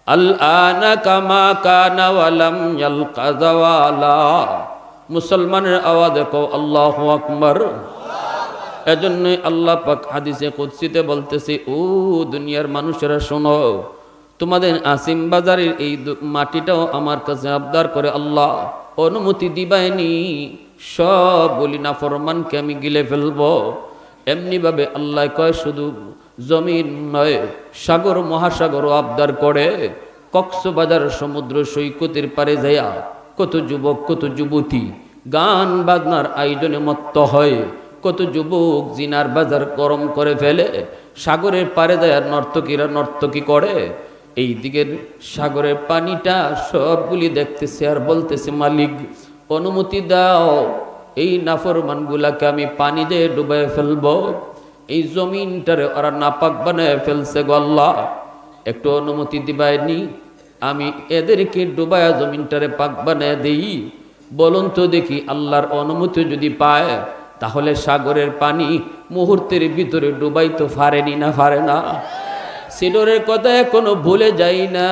আল আনা কামা কানা ওয়ালাম ইয়ালকা যাওয়ালা। মুসলমানের আওয়াজে কও আল্লাহু আকবার। এজন্যই আল্লাহ পাক হাদিসে কুদসিতে বলতেছে, ও দুনিয়ার মানুষেরা শোনো, তোমাদের আসিম বাজারের এই মাটিটাও আমার কাছে আবদার করে আল্লাহ অনুমতি দিবাইনি, সব বলি না ফরমানকে আমি গিলে ফেলবো। এমনি ভাবে আল্লাহ কয় শুধু জমিন নয়, সাগর মহাসাগরও আবদার করে। কক্সবাজার সমুদ্র সৈকতের পারে যাইয়া কত যুবক কত যুবতী গান বাজনার আয়োজনে মত্ত হয়, কত যুবক জিনার বাজার গরম করে ফেলে, সাগরের পাড়ে যায় নর্তকীরা নর্তকী করে। এই দিকের সাগরের পানিটা সবগুলি দেখতেছে আর বলতেছে, মালিক অনুমতি দাও, এই নাফরমানগুলাকে আমি পানি দিয়ে ডুবাই ফেলবো, এই জমিনটারে ওরা নাপাক বানায় ফেলছে গো আল্লাহ, একটু অনুমতি দিবাইনি, আমি এদেরকে ডুবায়া জমিনটারে পাক বানায় দেই। বলুন তো দেখি, আল্লাহর অনুমতি যদি পায় তাহলে সাগরের পানি মুহূর্তের ভিতরে ডুবাই তো পারেনি না, পারে না? সিডরের কথা এখনো ভুলে যাই না,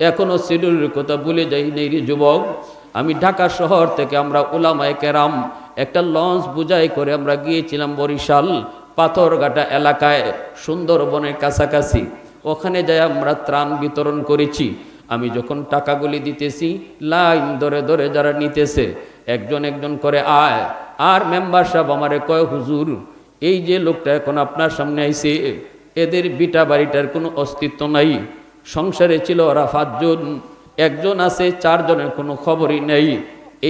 এখনো সিডরের কথা ভুলে যাই নাই রে যুবক। আমি ঢাকা শহর থেকে আমরা উলামায়ে কেরাম একটা লঞ্চ বুঝাই করে আমরা গিয়েছিলাম বরিশাল পাথরঘাটা এলাকায়, সুন্দরবনের কাছাকাছি। ওখানে যাই আমরা ত্রাণ বিতরণ করেছি। আমি যখন টাকাগুলি দিতেছি, লাইন ধরে ধরে যারা নিতেছে একজন একজন করে আয়, আর মেম্বার সাহেব আমারে কয়, হুজুর এই যে লোকটা এখন আপনার সামনে আইছে, এদের বিটা বাড়িটার কোনো অস্তিত্ব নাই, সংসারে ছিল ওরা 5 জন, একজন আছে 4 জনের কোনো খবরই নেই।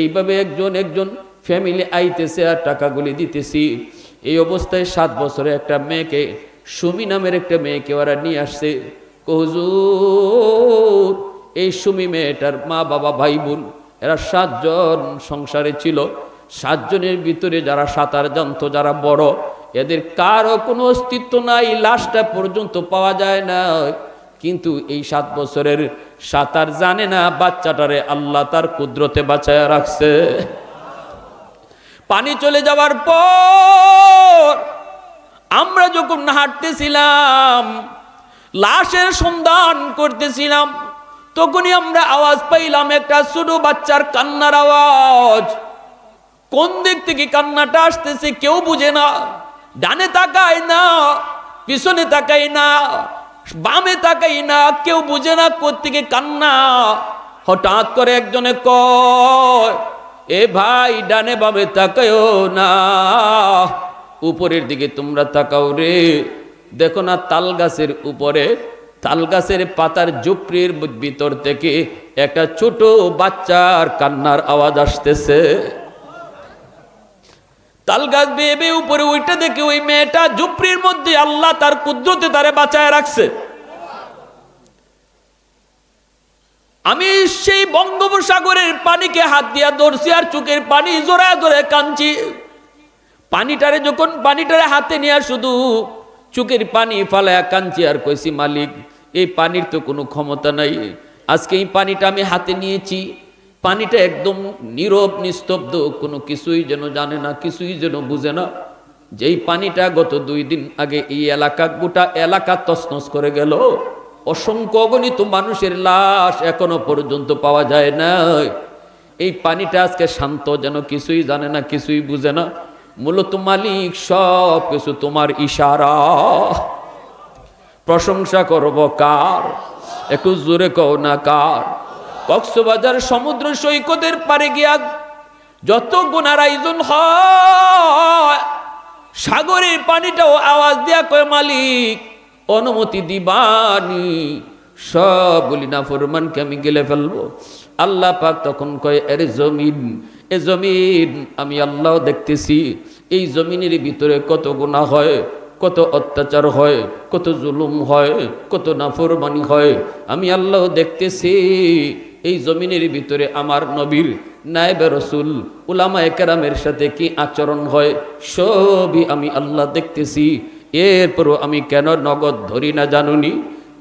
এইভাবে একজন একজন ফ্যামিলি আইতেছে আর টাকাগুলি দিতেছি। এই অবস্থায় 7 বছরে একটা মেয়েকে, সুমি নামের একটা মেয়েকে ওরা নিয়ে আসছে। হুজুর এই সুমি মেয়েটার মা বাবা ভাই বোন এরা 7 জন সংসারে ছিল। 7 জনের ভিতরে যারা সাঁতার জানতো, যারা বড়, এদের কারো কোনো অস্তিত্ব নাই, লাশটা পর্যন্ত পাওয়া যায় না। কিন্তু এই 7 বছরের সাঁতার জানে না বাচ্চাটারে আল্লাহ তার কুদরতে বাঁচায়া রাখছে। পানি চলে যাওয়ার পর আমরা যখন হাঁটতেছিলাম, লাশের সন্ধান করতেছিলাম, তখনই আমরা আওয়াজ পাইলাম একটা ছোট বাচ্চার কান্নার আওয়াজ। কোন দিক থেকে কান্নাটা আসতেছে কেউ বুঝে না, ডানে তাকায় না, পিছনে তাকাই না, বামে তাকাই না, কেউ বুঝে না কোত্থেকে কান্না। হঠাৎ করে একজনে কয়, এ ভাই ডানে বামে তাকায়ও না, উপরের দিকে তোমরা তাকাও রে, দেখো না তাল গাছের উপরে, তাল গাছের পাতার ঝুপড়ির ভিতর থেকে একটা ছোট বাচ্চার কান্নার আওয়াজ আসতেছে। তাল গাছ বেয়ে বেয়ে উপরে ওইটা দেখে ওই মেয়েটা ঝুপড়ির মধ্যে আল্লাহ তার কুদরতে তারে বাঁচায় রাখছে। আমি সেই বঙ্গোপসাগরের পানিকে হাত দিয়া ধরছি আর চোখের পানি জোড়ায় জোড়ায় কাঁদছি। পানিটারে যখন পানিটারে হাতে নিয়ে শুধু চোখের পানি ফালায়া কাঁদছি আর কইছি, মালিক এই পানির তো কোনো ক্ষমতা নাই, আজকে এই পানিটা আমি হাতে নিয়েছি, পানিটা একদম নীরব নিস্তব্ধ, কোনো কিছুই যেন জানে না, কিছুই যেন বুঝে না। যেই পানিটা গত 2 দিন আগে এই এলাকা, গোটা এলাকা তছনছ করে গেল, অসংখ্য অগণিত মানুষের লাশ এখনো পর্যন্ত পাওয়া যায় না। এই পানিটা আজকে শান্ত, যেন কিছুই জানে না, কিছুই বুঝে না। মূলত মালিক সব কিছু তোমার ইশারা। প্রশংসা করব কার? একটু জোরে কও না কার? কক্সবাজার সমুদ্র সৈকতের পারে গিয়া যত গুনার আয়োজন হয়, সাগরের পানিটাও আওয়াজ দিয়া কয়, মালিক অনুমতি দিবানি, সবগুলি নাফরমানকে আমি গেলে ফেলবো। আল্লাহ পাক তখন কয়, এর জমিন, এ জমিন আমি আল্লাহ দেখতেছি, এই জমিনের ভিতরে কত গুনাহ হয়, কত অত্যাচার হয়, কত জুলুম হয়, কত নাফরমানি হয়, আমি আল্লাহ দেখতেছি। এই জমিনের ভিতরে আমার নবীর, নায়েবে রাসূল, উলামায়ে কেরামের সাথে কি আচরণ হয়, সবই আমি আল্লাহ দেখতেছি। এরপরও আমি কেন নগদ ধরি না জানুনি?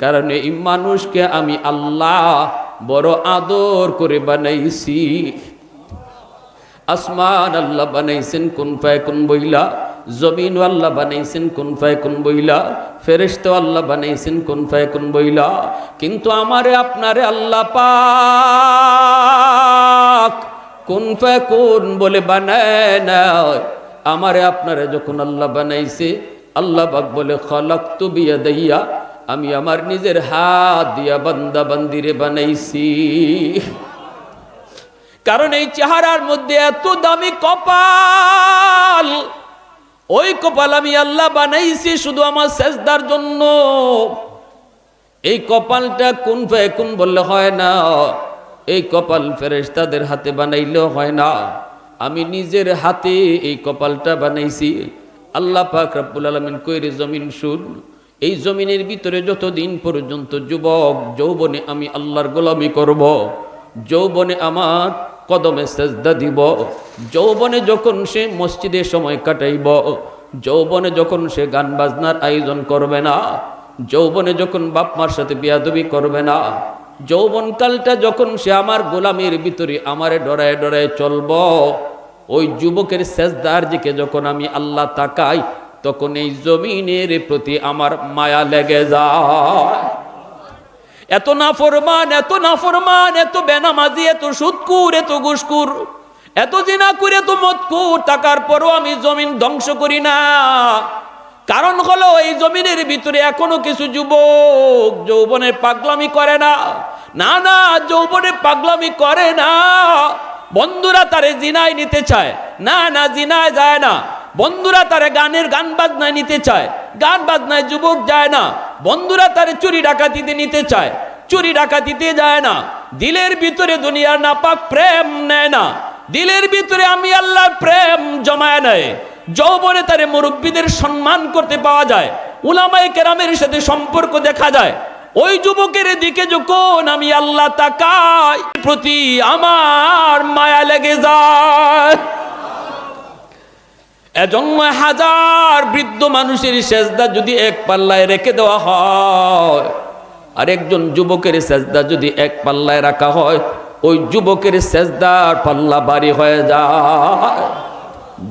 কারণ এই মানুষকে আমি আল্লাহ বড় আদর করে বানাইছি। আসমান আল্লাহ বানাইছেন কুন ফায়াকুন বইলা, জমিন আল্লাহ বানাইছেন কুন ফায়াকুন বইলা, ফেরেশতা আল্লাহ বানাইছেন কুন ফায়াকুন বইলা। কিন্তু আমারে আপনারে আল্লাহ পাক কুন ফায়াকুন বলে বানায় না। আমারে আপনারে যখন আল্লাহ বানাইছে, আল্লাহ পাক বলে খালাকতু বিয়াদাইয়া, আমি আমার নিজের হাত দিয়া বান্দা বান্দিরে বানাইছি। কারণ এই চেহারার মধ্যে এত দামি কপাল, ওই কপাল আমি আল্লাহ বানাইছি শুধু আমার সেজদার জন্য। এই কপালটা কুন ফায়াকুন বললে হয় না, এই কপাল ফেরেশতাদের হাতে বানাইলেও হয় না। আমি নিজের হাতে এই কপালটা বানাইছি। আল্লাহ পাক রব্বুল আলামিন কইরে জমিন শুন, এই জমিনের ভিতরে যতদিন পর্যন্ত যুবক যৌবনে আমি আল্লাহর গোলামি করব, যৌবনে আমার কদমে সেজদা দিব, যৌবনে যখন সে মসজিদে সময় কাটাইব, যৌবনে যখন সে গান বাজনার আয়োজন করবে না, যৌবনে যখন বাপ মার সাথে বিয়াদবি করবে না, যৌবনকালটা যখন সে আমার গোলামের ভিতরে আমারে ডরায় ডরায় চলব, ওই যুবকের সেজদার দিকে যখন আমি আল্লাহ তাকাই, তখন এই জমিনের প্রতি আমার মায়া লেগে যায়। এত নাফরমান, এত নাফরমান, এত বেনামাজি, এত সুদকুর, এত ঘুষখোর, এত জিনা করে, এত মদকুর টাকার পরও আমি জমিন ধ্বংস করি না। কারণ হলো এই জমিনের ভিতরে এখনো কিছু যুবক যৌবনের পাগলামি করে না। না না, যৌবনে পাগলামি করে না। বন্ধুরা তারে জিনায় নিতে চায়, না না জিনায় যায় না। বন্ধুরা তারে গান বাজনায় নিতে চায়, গান বাজনায় যুবক যায় না। বন্ধুরা তারে চুরি ডাকাতিতে নিতে চায়, চুরি ডাকাতিতে যায় না। দিলের ভিতরে দুনিয়ার নাপাক প্রেম নেয় না, দিলের ভিতরে আমি আল্লাহর প্রেম জমায় নেয়। যৌবনে তারে মুরব্বীদের সম্মান করতে পাওয়া যায়, উলামায়ে কেরামের সাথে সম্পর্ক দেখা যায়। ওই যুবকের দিকে যখন আমি আল্লাহ তাকাই, প্রতি আমার মায়া লেগে যায়। এজন্য হাজার বৃদ্ধ মানুষের সেজদা যদি এক পাল্লায় রেখে দেওয়া হয়, আর একজন যুবকের সেজদা যদি এক পাল্লায় রাখা হয়, ওই যুবকের সেজদার পাল্লা ভারী হয়ে যায়।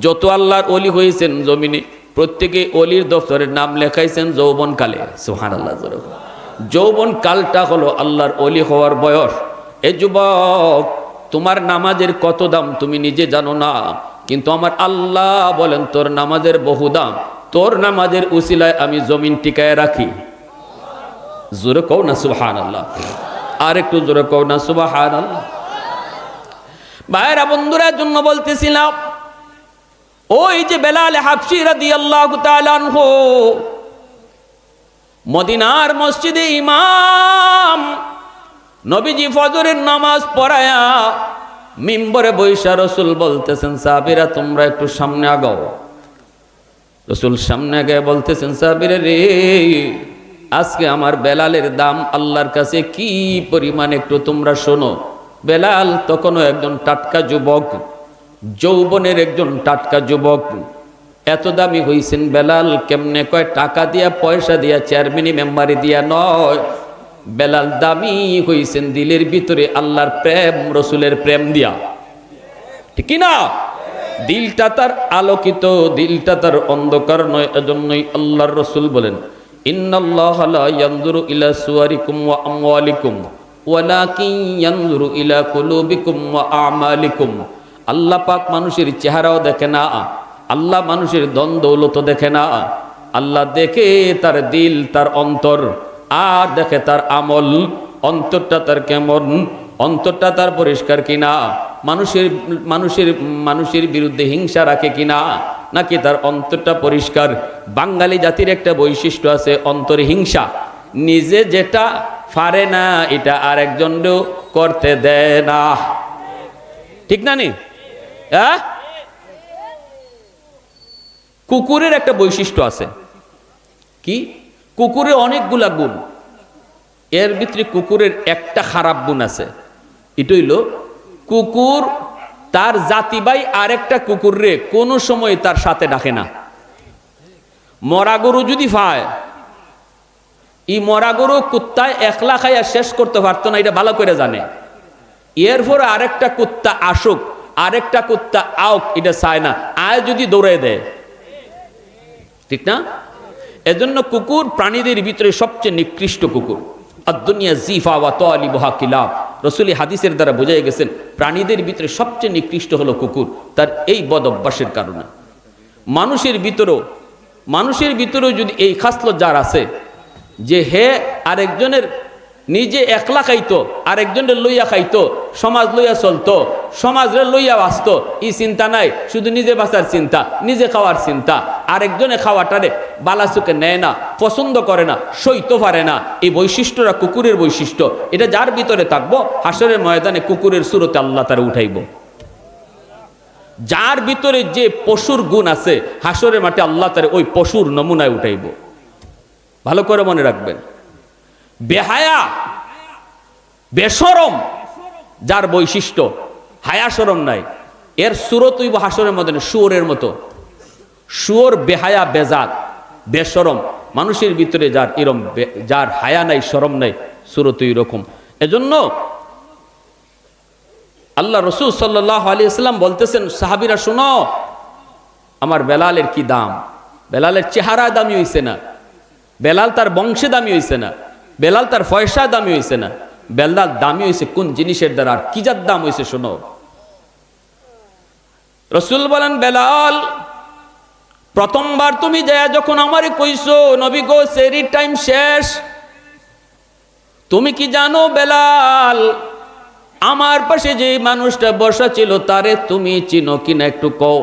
যত আল্লাহর ওলি হয়েছেন জমিনে, প্রত্যেকে অলির দফতরের নাম লেখাইছেন যৌবনকালে। সুবহানাল্লাহ। যৌবন কালটা হলো আল্লাহর ওলি হওয়ার বয়স। এ যুবক, তোমার নামাজের কত দাম তুমি নিজে জানো না, কিন্তু আমার আল্লাহ বলেন তোর নামাজের বহু দাম। তোর নামাজের উসিলায় আমি জমিন টিকায় রাখি। জোরে কও না সুবহানাল্লাহ, আর একটু জোরে কও না সুবহানাল্লাহ। ভাইরা বন্ধুরা, জন্য বলতেছিলাম, ওই যে বেলাল হাবশী রাদিয়াল্লাহু তাআলা আনহু মদিনার মসজিদে ইমাম, নবীজি ফজরের নামাজ পড়ায়া মিম্বরে বৈশা রসুল বলতেছেন, সাহাবীরা তোমরা একটু সামনে আগাও। রসুল সামনে গিয়ে বলতেছেন, সাহাবীরা রে, আজকে আমার বেলালের দাম আল্লাহর কাছে কি পরিমাণ একটু তোমরা শোনো। বেলাল তখনও একজন টাটকা যুবক, যৌবনের একজন টাটকা যুবক। এত দামি হইছেন বেলাল কেমনে? কয় টাকা দিয়া, পয়সা দিয়া, চেয়ারম্যানি মেম্বারি দিয়া নয়। বেলাল দামি হইছেন দিলের ভিতরে আল্লাহর প্রেম, রসুলের প্রেম দিয়া। ঠিক না? দিলটা তার আলোকিত, দিলটা তার অন্ধকার নয়। এজন্যই আল্লাহর রসুল বলেন, ইন্নাল্লাহা লা ইয়ানজুরু ইলা সুওয়ারিকুম ওয়া আমওয়ালিকুম ওয়ালাকিন ইয়ানজুরু ইলা কুলুবিকুম ওয়া আমালিকুম। আল্লাহ পাক মানুষের চেহারাও দেখে না, আল্লাহ মানুষের ধন দৌলত দেখে না। আল্লাহ দেখে তার দিল, তার অন্তর, আর দেখে তার আমল। অন্তরটা তার কেমন, অন্তরটা তার পরিষ্কার কিনা, মানুষের বিরুদ্ধে হিংসা রাখে কিনা, নাকি তার অন্তরটা পরিষ্কার। বাঙালি জাতির একটা বৈশিষ্ট্য আছে, অন্তরে হিংসা। নিজে যেটা পারে না এটা আরেকজনও করতে দেয় না। ঠিক না নি? কুকুরের একটা বৈশিষ্ট্য আছে। কি? কুকুরের অনেকগুলা গুণ, এর ভিতরে কুকুরের একটা খারাপ গুণ আছে। এটা হইল, কুকুর তার জাতি ভাই আরেকটা কুকুররে কোনো সময় তার সাথে ডাকে না। মরা গরু যদি পায়, এই মরা গরু কুত্তায় একলা খাইয়া শেষ করতে পারতো না, এটা ভালো করে জানে। এরপর আরেকটা কুত্তা আসুক, আরেকটা কুত্তা আউক, এটা চায় না। আয় যদি দৌড়ে দেয়, ঠিক না? এজন্য কুকুর প্রাণীদের ভিতরে সবচেয়ে নিকৃষ্ট কুকুর। আদ-দুনিয়া জিফা ওয়া তালিবুহা কিলাব। রাসূল হাদিসের দ্বারা বোঝাই গেছেন, প্রাণীদের ভিতরে সবচেয়ে নিকৃষ্ট হলো কুকুর, তার এই বদ অভ্যাসের কারণে। মানুষের ভিতরেও যদি এই খাসলত যার আছে, যে হে আরেকজনের, নিজে একলা খাইতো, আরেকজনের লইয়া খাইতো, সমাজ লইয়া চলতো, সমাজরে লইয়া বাঁচতো, এই চিন্তা নাই। শুধু নিজে বাঁচার চিন্তা, নিজে খাওয়ার চিন্তা। আরেকজনে খাওয়াটারে বালাচুকে নেয় না, পছন্দ করে না, সইতে পারে না। এই বৈশিষ্ট্যটা কুকুরের বৈশিষ্ট্য। এটা যার ভিতরে থাকবো, হাসরের ময়দানে কুকুরের সুরতে আল্লাহ তারা উঠাইব। যার ভিতরে যে পশুর গুণ আছে হাসরের মাঠে আল্লাহ তারে ওই পশুর নমুনায় উঠাইব। ভালো করে মনে রাখবেন, বেহায়া বেশরম যার বৈশিষ্ট্য, হায়া শরম নাই, এর সুরত হইব হাসরের মধ্যে শুয়োরের মতো। শুয়োর বেহায়া বেজাত বেশরম, মানুষের ভিতরে যার এরম যার হায়া নাই শরম নাই সুরত এরকম। এজন্য আল্লাহ রসুল সাল্লাল্লাহু আলাইহি ওয়াসাল্লাম বলতেছেন, সাহাবীরা শুনো, আমার বেলালের কি দাম। বেলালের চেহারা দামি হইছে না, বেলাল তার বংশে দামি হইছে না, বেলাল তার পয়সা দামি হইছে না, বেলাল দামি হইছে কোন জিনিসের দ্বারা, আর কি যার দাম হইছে শোনো। রসুল বলেন, বেলাল প্রথমবার তুমি যায় যখন আমারে কইছো নবী গো সেহরির টাইম শেষ, তুমি কি জানো বেলাল আমার পাশে যে মানুষটা বসা ছিল তারে তুমি চিনো কিনা একটু কও।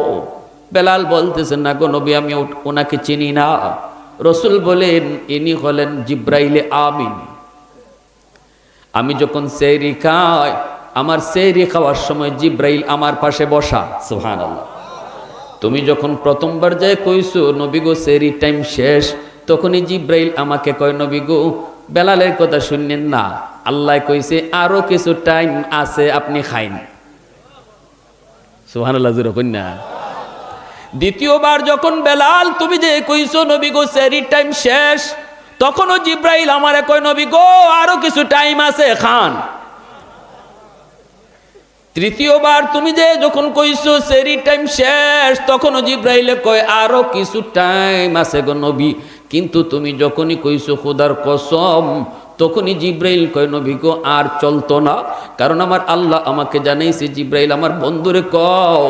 বেলাল বলতেছেন, না গো নবী আমি ওনাকে চিনি না। রসুল বলেন, ইনি হলেন জিব্রাইলে আমিন। আমি যখন সেহরি খাই, আমার সেহরি খাওয়ার সময় জিব্রাইল আমার পাশে বসা। সুবহানাল্লাহ। তুমি যখন প্রথমবার যায় কইছো নবী গো সেহরি টাইম শেষ, তখনই জিব্রাইল আমাকে কয়, নবী গো বেলালের কথা শুনলেন না, আল্লাহ কইছে আরো কিছু টাইম আছে আপনি খাইন। সুবহানাল্লাহ জোরে কইনা। দ্বিতীয়বার যখন বেলাল তুমি যে কইছো নবী গো সেহরির টাইম শেষ, তখনও জিব্রাইল আমারে কয়, নবী গো আরো কিছু টাইম আছে খান। তৃতীয়বার তুমি যে যখন কইছো সেহরির টাইম শেষ, তখনও জিব্রাইলে কয় আরো কিছু টাইম আছে গো নবী। কিন্তু তুমি যখনই কইছো খোদার কসম, তখনই জিব্রাইল কয়, নবী গো আর চলতো না, কারণ আমার আল্লাহ আমাকে জানাইছে জিব্রাইল আমার বন্ধুরে কও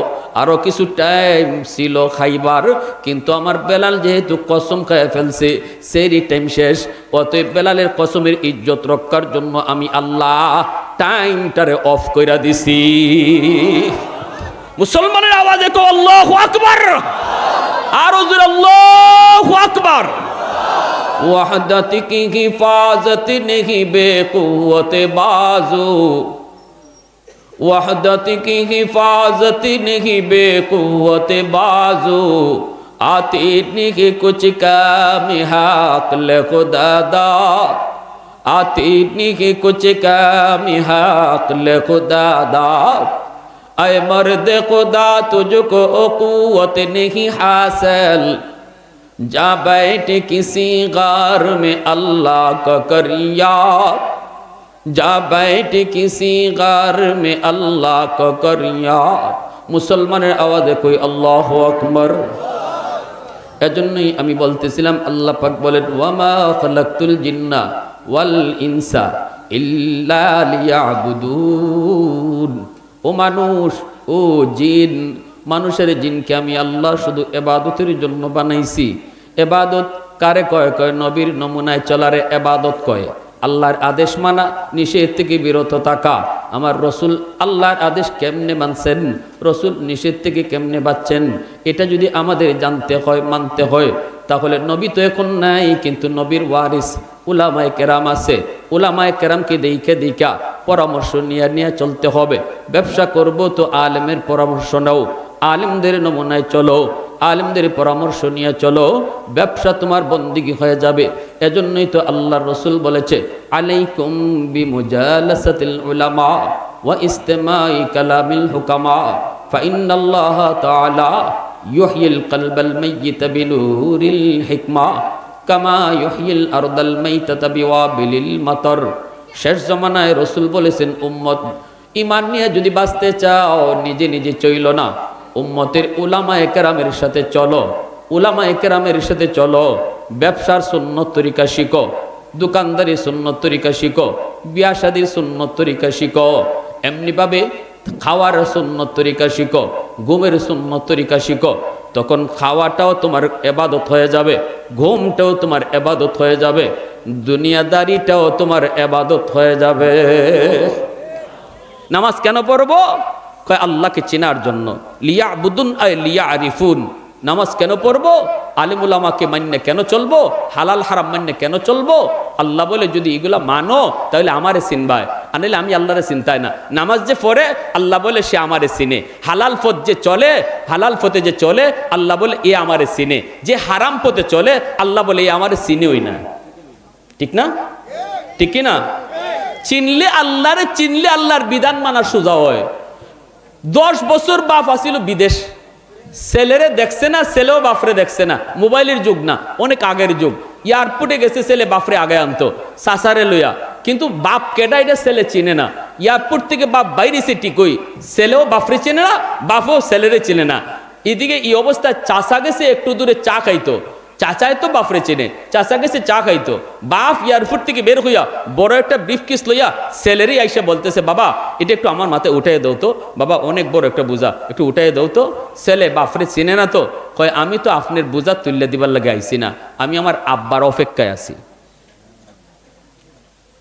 আরো কিছু টাইম ছিল খাইবার, কিন্তু আমার বেলাল যেহেতু কসম খায় ফেলছে সেহরি টাইম শেষ, অতএব বেলালের কসমের ইজ্জত রক্ষার জন্য আমি আল্লাহ টাইমটারে অফ কইরা দিছি। মুসলমানের আওয়াজে কও আল্লাহু আকবার, আর জোরে আল্লাহু আকবার। वहदत की हिफाजत नहीं बेकुव्वत बाजू, वहदत की हिफाजत नहीं बेकुव्वत बाजू, आती नहीं कुछ काम हक ले खुदा दा, आती नहीं कुछ काम हक ले खुदा दा। ऐ मर्द खुदा तुझको कुव्वत नहीं हासिल, जा बैठ किसी गार में अल्लाह का कर याद, जा बैठ किसी गार में अल्लाह का कर याद। মুসলমানের আওয়াজে কই আল্লাহু আকবার। এজন্যই আমি বলতেছিলাম আল্লাহ পাক বলেন, ওয়ামা খালাকতুল জিন্না ওয়াল ইনসা ইল্লা লিয়াবুদুন। ও মানুষ, ও জিন, মানুষের জিনকে আমি আল্লাহ শুধু এবাদতের জন্য বানাইছি। এবাদত কারে কয়? কয় নবীর নমুনায় চলারে এবাদত কয়। আল্লাহর আদেশ মানা, নিষেধ থেকে বিরত থাকা। আমার রসুল আল্লাহর আদেশ কেমনে মানছেন, রসুল নিষেধ থেকে কেমনে বাঁচছেন, এটা যদি আমাদের জানতে হয় মানতে হয়, তাহলে নবী তো এখন নাই, কিন্তু নবীর ওয়ারিস উলামায়ে কেরাম আছে। উলামায়ে কেরামকে দেখা পরামর্শ নিয়ে চলতে হবে। ব্যবসা করব তো আলেমের পরামর্শ নাও, আলেমদের নমুনায় চলো, আলেমদের পরামর্শ নিয়ে চলো, ব্যবসা তোমার বন্দিগি হয়ে যাবে। এজন্যই তো আল্লাহর রসুল বলেছে, আলাইকুম বিমুজালাসাতিল উলামা ওয়া ইস্তিমাই কালামিল হুকামা ফাইন্নাল্লাহ তাআলা ইউহয়িল কলবাল মাইয়িতা বিনুরিল হিকমা কামা ইউহয়িল আরদাল মাইতাতা বিওয়াবিলিল মাতর। শেষ জামানায় রসুল বলেছেন, উম্মত ঈমান নিয়ে যদি বাঁচতে চাও নিজে নিজে চইল না, উম্মতের উলামায়ে কেরামের সাথে চলো, উলামায়ে কেরামের সাথে চলো। ব্যবসার সুন্নত তরিকা শিখো, দোকানদারি সুন্নত তরিকা শিখো, বিয়া শাদির সুন্নত তরিকা শিখো, এমনিভাবে খাওয়ার সুন্নত তরিকা শিখো, ঘুমের সুন্নত তরিকা শিখো। তখন খাওয়াটাও তোমার এবাদত হয়ে যাবে, ঘুমটাও তোমার এবাদত হয়ে যাবে, দুনিয়াদারিটাও তোমার এবাদত হয়ে যাবে। নামাজ কেন পড়বো? কয় আল্লাহকে চেনার জন্য। লিয়াবুদুন আই লিয়ারিফুন। নামাজ কেন পড়বো? আলিম উলামাকে মান্য কেন চলবো? হালাল হারাম মান্য কেন চলবো? আল্লাহ বলে যদি এগুলা মানো তাহলে আমারে চিনবায়, আনিলে আমি আল্লাহরে চিন্তায় না। নামাজ যে পড়ে আল্লাহ বলে সে আমারে চিনে, হালাল পথ যে চলে, হালাল পথে যে চলে আল্লাহ বলে এ আমারে চিনে, যে হারাম পথে চলে আল্লাহ বলে এ আমারে চিনেই না। ঠিক না? ঠিক কি না? চিনলে আল্লাহরে, চিনলে আল্লাহর বিধান মানা সোজা হয়। 10 বছর বাপ আসিল বিদেশ, ছেলেরে দেখছে না, ছেলেও বাপরে দেখছে না। মোবাইলের যুগ না, অনেক আগের যুগ। এয়ারপোর্টে গেছে ছেলে বাপরে আগে আনতো সাসারে লইয়া, কিন্তু বাপ কেডা এটা ছেলে চিনে না। এয়ারপোর্ট থেকে বাপ বাইরেছে ঠিকই, ছেলেও বাপরে চেনে না, বাপও ছেলেরে চেনে না। এদিকে এই অবস্থায় চাচা গেছে একটু দূরে চা খাইতো, চাচাই তো বাপরে চেনে, চাচা গেছে চা খাইতো। বাপ এয়ারপোর্ট থেকে বের হইয়া বড় একটা ব্রিফকেস লইয়া ছেলেরই আইসা বলতেছে, বাবা এটা একটু আমার মাথায় উঠাই দাও তো, বাবা অনেক বড় একটা বোঝা একটু উঠাই দাও তো। ছেলে বাপরে চিনে না তো, কয় আমি তো আপনার বোঝা তুললে দিবার লাগে আইছি না, আমি আমার আব্বার অপেক্ষায় আছি।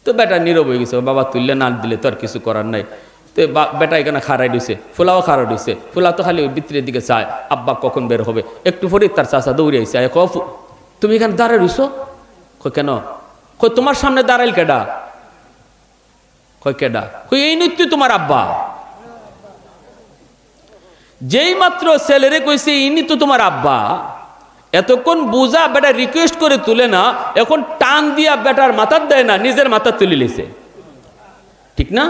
তো বেটা নীরব হয়ে গেছে, বাবা তুললে না দিলে তো আর কিছু করার নাই। তো বেটা এখানে খাড়াই দিছে, ফুলাও খাড়া দিছে, ফুলা তো খালি ওই ভিতরের দিকে চায় আব্বা কখন বের হবে। একটু পরে তার চাচা দৌড়ে আইসে, তুমি এখানে দাঁড়ায় রইছো? কই কেন? কই তোমার সামনে দাঁড়াইল কেডা? কই কেডা? কই এই নিত্যই তোমার আব্বা। যেই মাত্র ছেলেরে কইছে ইনি তো তোমার আব্বা, এতক্ষণ বুঝা বেটা রিকোয়েস্ট করে তুলে না, এখন টান দিয়া বেটার মাথার দেয় না, নিজের মাথা তুলে লিছে। ঠিক না?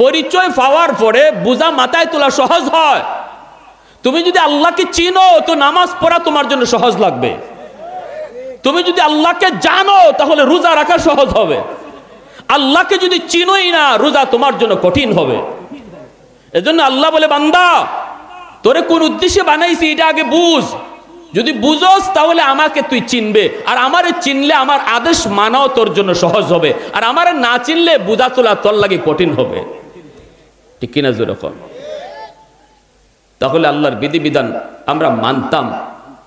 পরিচয় পাওয়ার পরে বুঝা মাথায় তোলা সহজ হয়। তুমি যদি আল্লাহকে চিনো তো নামাজ পড়া তোমার জন্য সহজ লাগবে। তুমি যদি আল্লাহকে জানো তাহলে রোজা রাখা সহজ হবে। আল্লাহকে যদি চিনোই না, রোজা তোমার জন্য কঠিন হবে। এজন্য আল্লাহ বলে, বান্দা তোরে কোন উদ্দেশ্যে বানাইছি এটা আগে বুঝ। যদি বুঝোস তাহলে আমাকে তুই চিনবে, আর আমারে চিনলে আমার আদেশ মানাও তোর জন্য সহজ হবে, আর আমারে না চিনলে বুঝা তোলা তোর লাগে কঠিন হবে। ঠিক কিনা যেরকম? তাহলে আল্লাহর বিধিবিধান আমরা মানতাম,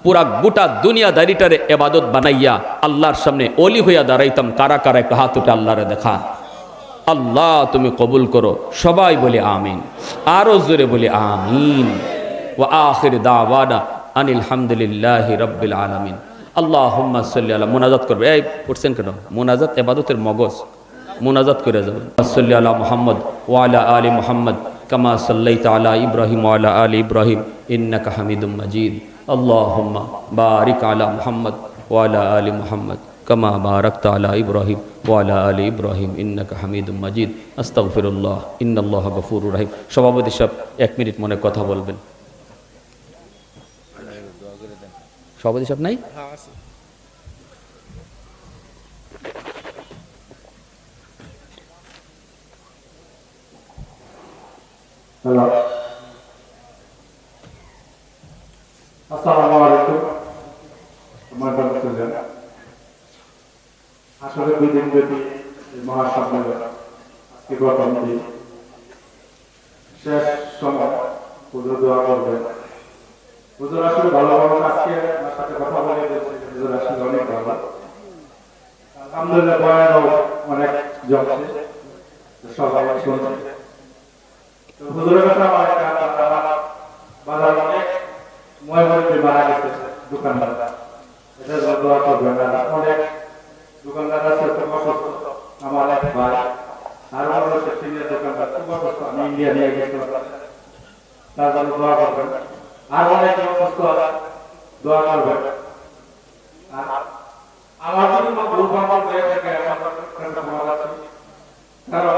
পুরা গোটা দুনিয়াদারিটারে ইবাদত বানাইয়া আল্লাহর সামনে ওলি হইয়া দাঁড়াইতাম। কারা কারা একটু হাত উঠে আল্লাহরে দেখা। আল্লাহ তুমি কবুল করো। সবাই বলে আমিন, আরো জোরে বলে আমিন। ওয়া আখির দাওয়ানা আনিল হামদুলিল্লাহি রাব্বিল আলামিন। আল্লাহুম্মা সাল্লি আলা, মুনাজাত করবে। এই পড়ছেন কেন? মুনাজাত ইবাদতের মগজ, মুনাজাত করে যাবেন। সাল্লি আলা মুহাম্মদ ওয়া আলা আলি মুহাম্মদ কামা সাল্লাইতা আলা ইব্রাহিম ওয়া আলা আলি ইব্রাহিম ইন্নাকা হামিদুম মাজিদ। আল্লাহুম্মা বারিক আলা মুহাম্মদ ওয়া আলা আলি মুহাম্মদ কামা বারাকতা আলা ইব্রাহিম ওয়া আলা আলি ইব্রাহিম ইন্নাকা হামিদুম মাজিদ। আস্তাগফিরুল্লাহ ইন্নাল্লাহা গফুরুর রহিম। সভাপতি সাহেব 1 মিনিট মনে কথা বলবেন। সভাপতি সাহেব নাই? হ্যালো, আসসালামু আলাইকুম। আসলে 2 দিন ব্যাপী মহাসম্মেলন আজকে প্রথম দিন, শেষ সময় হুজুর দোয়া করবেন। হুজুর আসলে ভালো ভালো, আজকে আমার সাথে কথা বলে হুজুর আসলে অনেক ভালো। আলহামদুলিল্লাহ বয়ানও অনেক জমছে, সবাই শুনছে। হুজুরের কথা আমার বাজার অনেক ময়মনসিংহে মারা গেছে দোকানদার, এটা দোয়া করবেন। অনেক দোকানদার আছে খুব অসুস্থ, আমার এক ভাই আরো বড় সিনিয়র দোকানদার খুব অসুস্থ, আমি ইন্ডিয়া নিয়ে গেছি, তার জন্য দোয়া করবেন। আর অনেক অসুস্থ দোয়া করবেন। আমার যদি ভুল ভাল হয়ে থাকে আমার ক্ষমা আছে, কারণ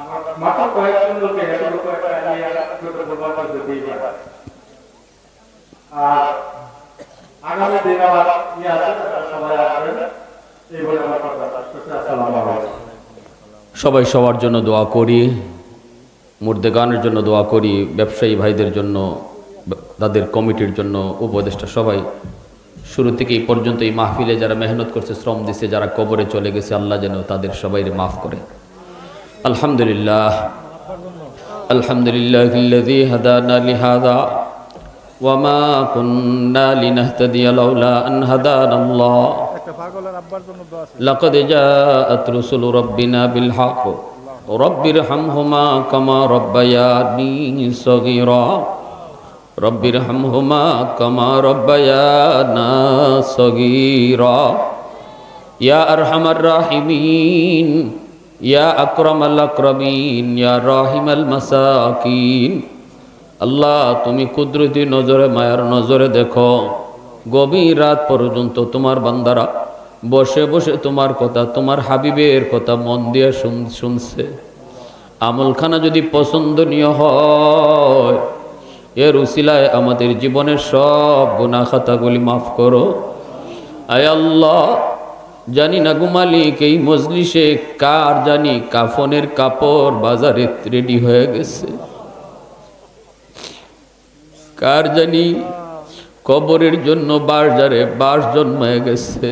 আমার মাথা কয়েকজন লোকে এত লোক একটা নিয়ে আর আগামী দিন আবার ইয়ে আছে, সবাই আসবেন এই বলে আমার কথা। আসসালামু আলাইকুম। সবাই সবার জন্য দোয়া করি, মুর্দেগানের জন্য দোয়া করি, ব্যবসায়ী ভাইদের জন্য, তাদের কমিটির জন্য, উপদেষ্টা সবাই শুরু থেকে এই পর্যন্ত এই মাহফিলে যারা মেহনত করছে, শ্রম দিছে, যারা কবরে চলে গেছে, আল্লাহ যেন তাদের সবাইকে মাফ করে। আলহামদুলিল্লাহ, আলহামদুলিল্লাহিল্লাযী হাদানা লিহাযা ওয়া মা কুন্না লিনাহতাদিয়া লাউলা আন হাদানাল্লাহ। লাকাদ জাআত রুসুলু রাব্বিনা বিল হক রব্বিরহামহুমা কামা রাব্বায়ানি সগীরা রব্বিরহামহুমা কামা রাব্বায়ানা সগীরা। ইয়া আরহামার রাহিমিন, ইয়া আকরামাল আকরামিন, ইয়া রাহিমাল মাসাকিন। আল্লাহ তুমি কুদরতি নজরে, মায়ার নজরে দেখো, গভীর রাত পর্যন্ত তোমার বান্দারা বসে বসে তোমার কথা, তোমার হাবিবের কথা মন দিয়ে শুনছে। আমলখানা যদি পছন্দনীয় হয়, এর উসিলায় আমাদের জীবনের সব গুনাহ খাতাগুলি মাফ করো। আয় আল্লাহ, জানি না গো মালিক, এই মজলিসে কার জানি কাফনের কাপড় বাজারে রেডি হয়ে গেছে, কার জানি কবরের জন্য বাজারে বাঁশ জন্মায় গেছে।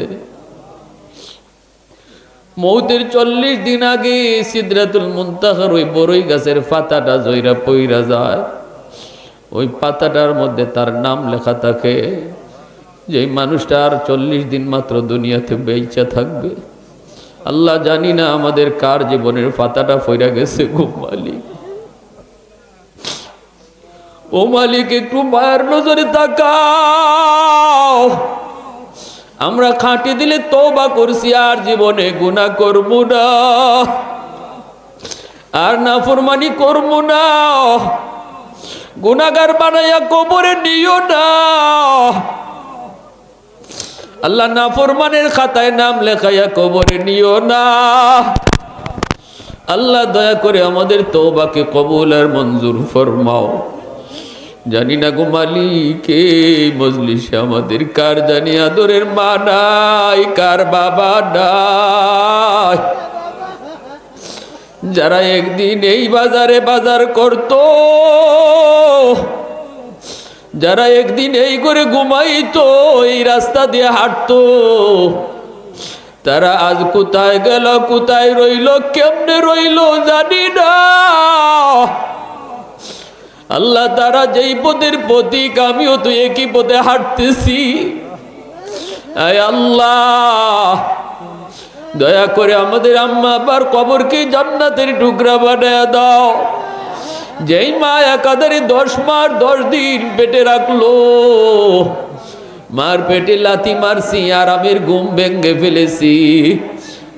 মৌতের 40 দিন আগে সিদরাতুল মুনতাহার ওই বড়ই গাছের পাতাটা জইরা পইরা যায়, ওই পাতাটার মধ্যে তার নাম লেখা থাকে। যে মানুষটা আর 40 দিন মাত্র দুনিয়াতে বেঁচে থাকবে। আল্লাহ জানি না আমাদের কার জীবনের পাতাটা পইরা গেছে গো মালিক। ও মালিক, একটু মায়ের নজরে তাকাও। আমরা খাঁটি দিলে তওবা করছি, আর জীবনে গুনাহ করব না, আর নাফরমানি করব না। গুনাহগার বানাইয়া কবরে নিও না আল্লাহ, নাফরমানের খাতায় নাম লেখাইয়া কবরে নিও না আল্লাহ। দয়া করে আমাদের তওবাকে কবুল আর মঞ্জুর ফরমাও। জানি না গো মালিক, এই মজলিসে আমাদের কার জানি আদরের মা নাই, কার বাবা নাই, যারা একদিন এই বাজারে বাজার করত, যারা একদিন এই করে ঘুমাইতো, এই রাস্তা দিয়ে হাঁটতো, তারা আজ কোথায় গেল, কোথায় রইল, কেমনে রইল জানি না আল্লাহ। তারা যেই পথের প্রতীক, আমিও তো একই পথে হাঁটতেছি। আয় আল্লাহ, দয়া করে আমাদের আম্মা আব্বার কবরকে জান্নাতের টুকরা বানায়া দাও। যেই মা একাধারে 10 মাস 10 দিন পেটে রাখলো, মার পেটে লাথি মারছি, আরামের ঘুম ভেঙে ফেলেছি।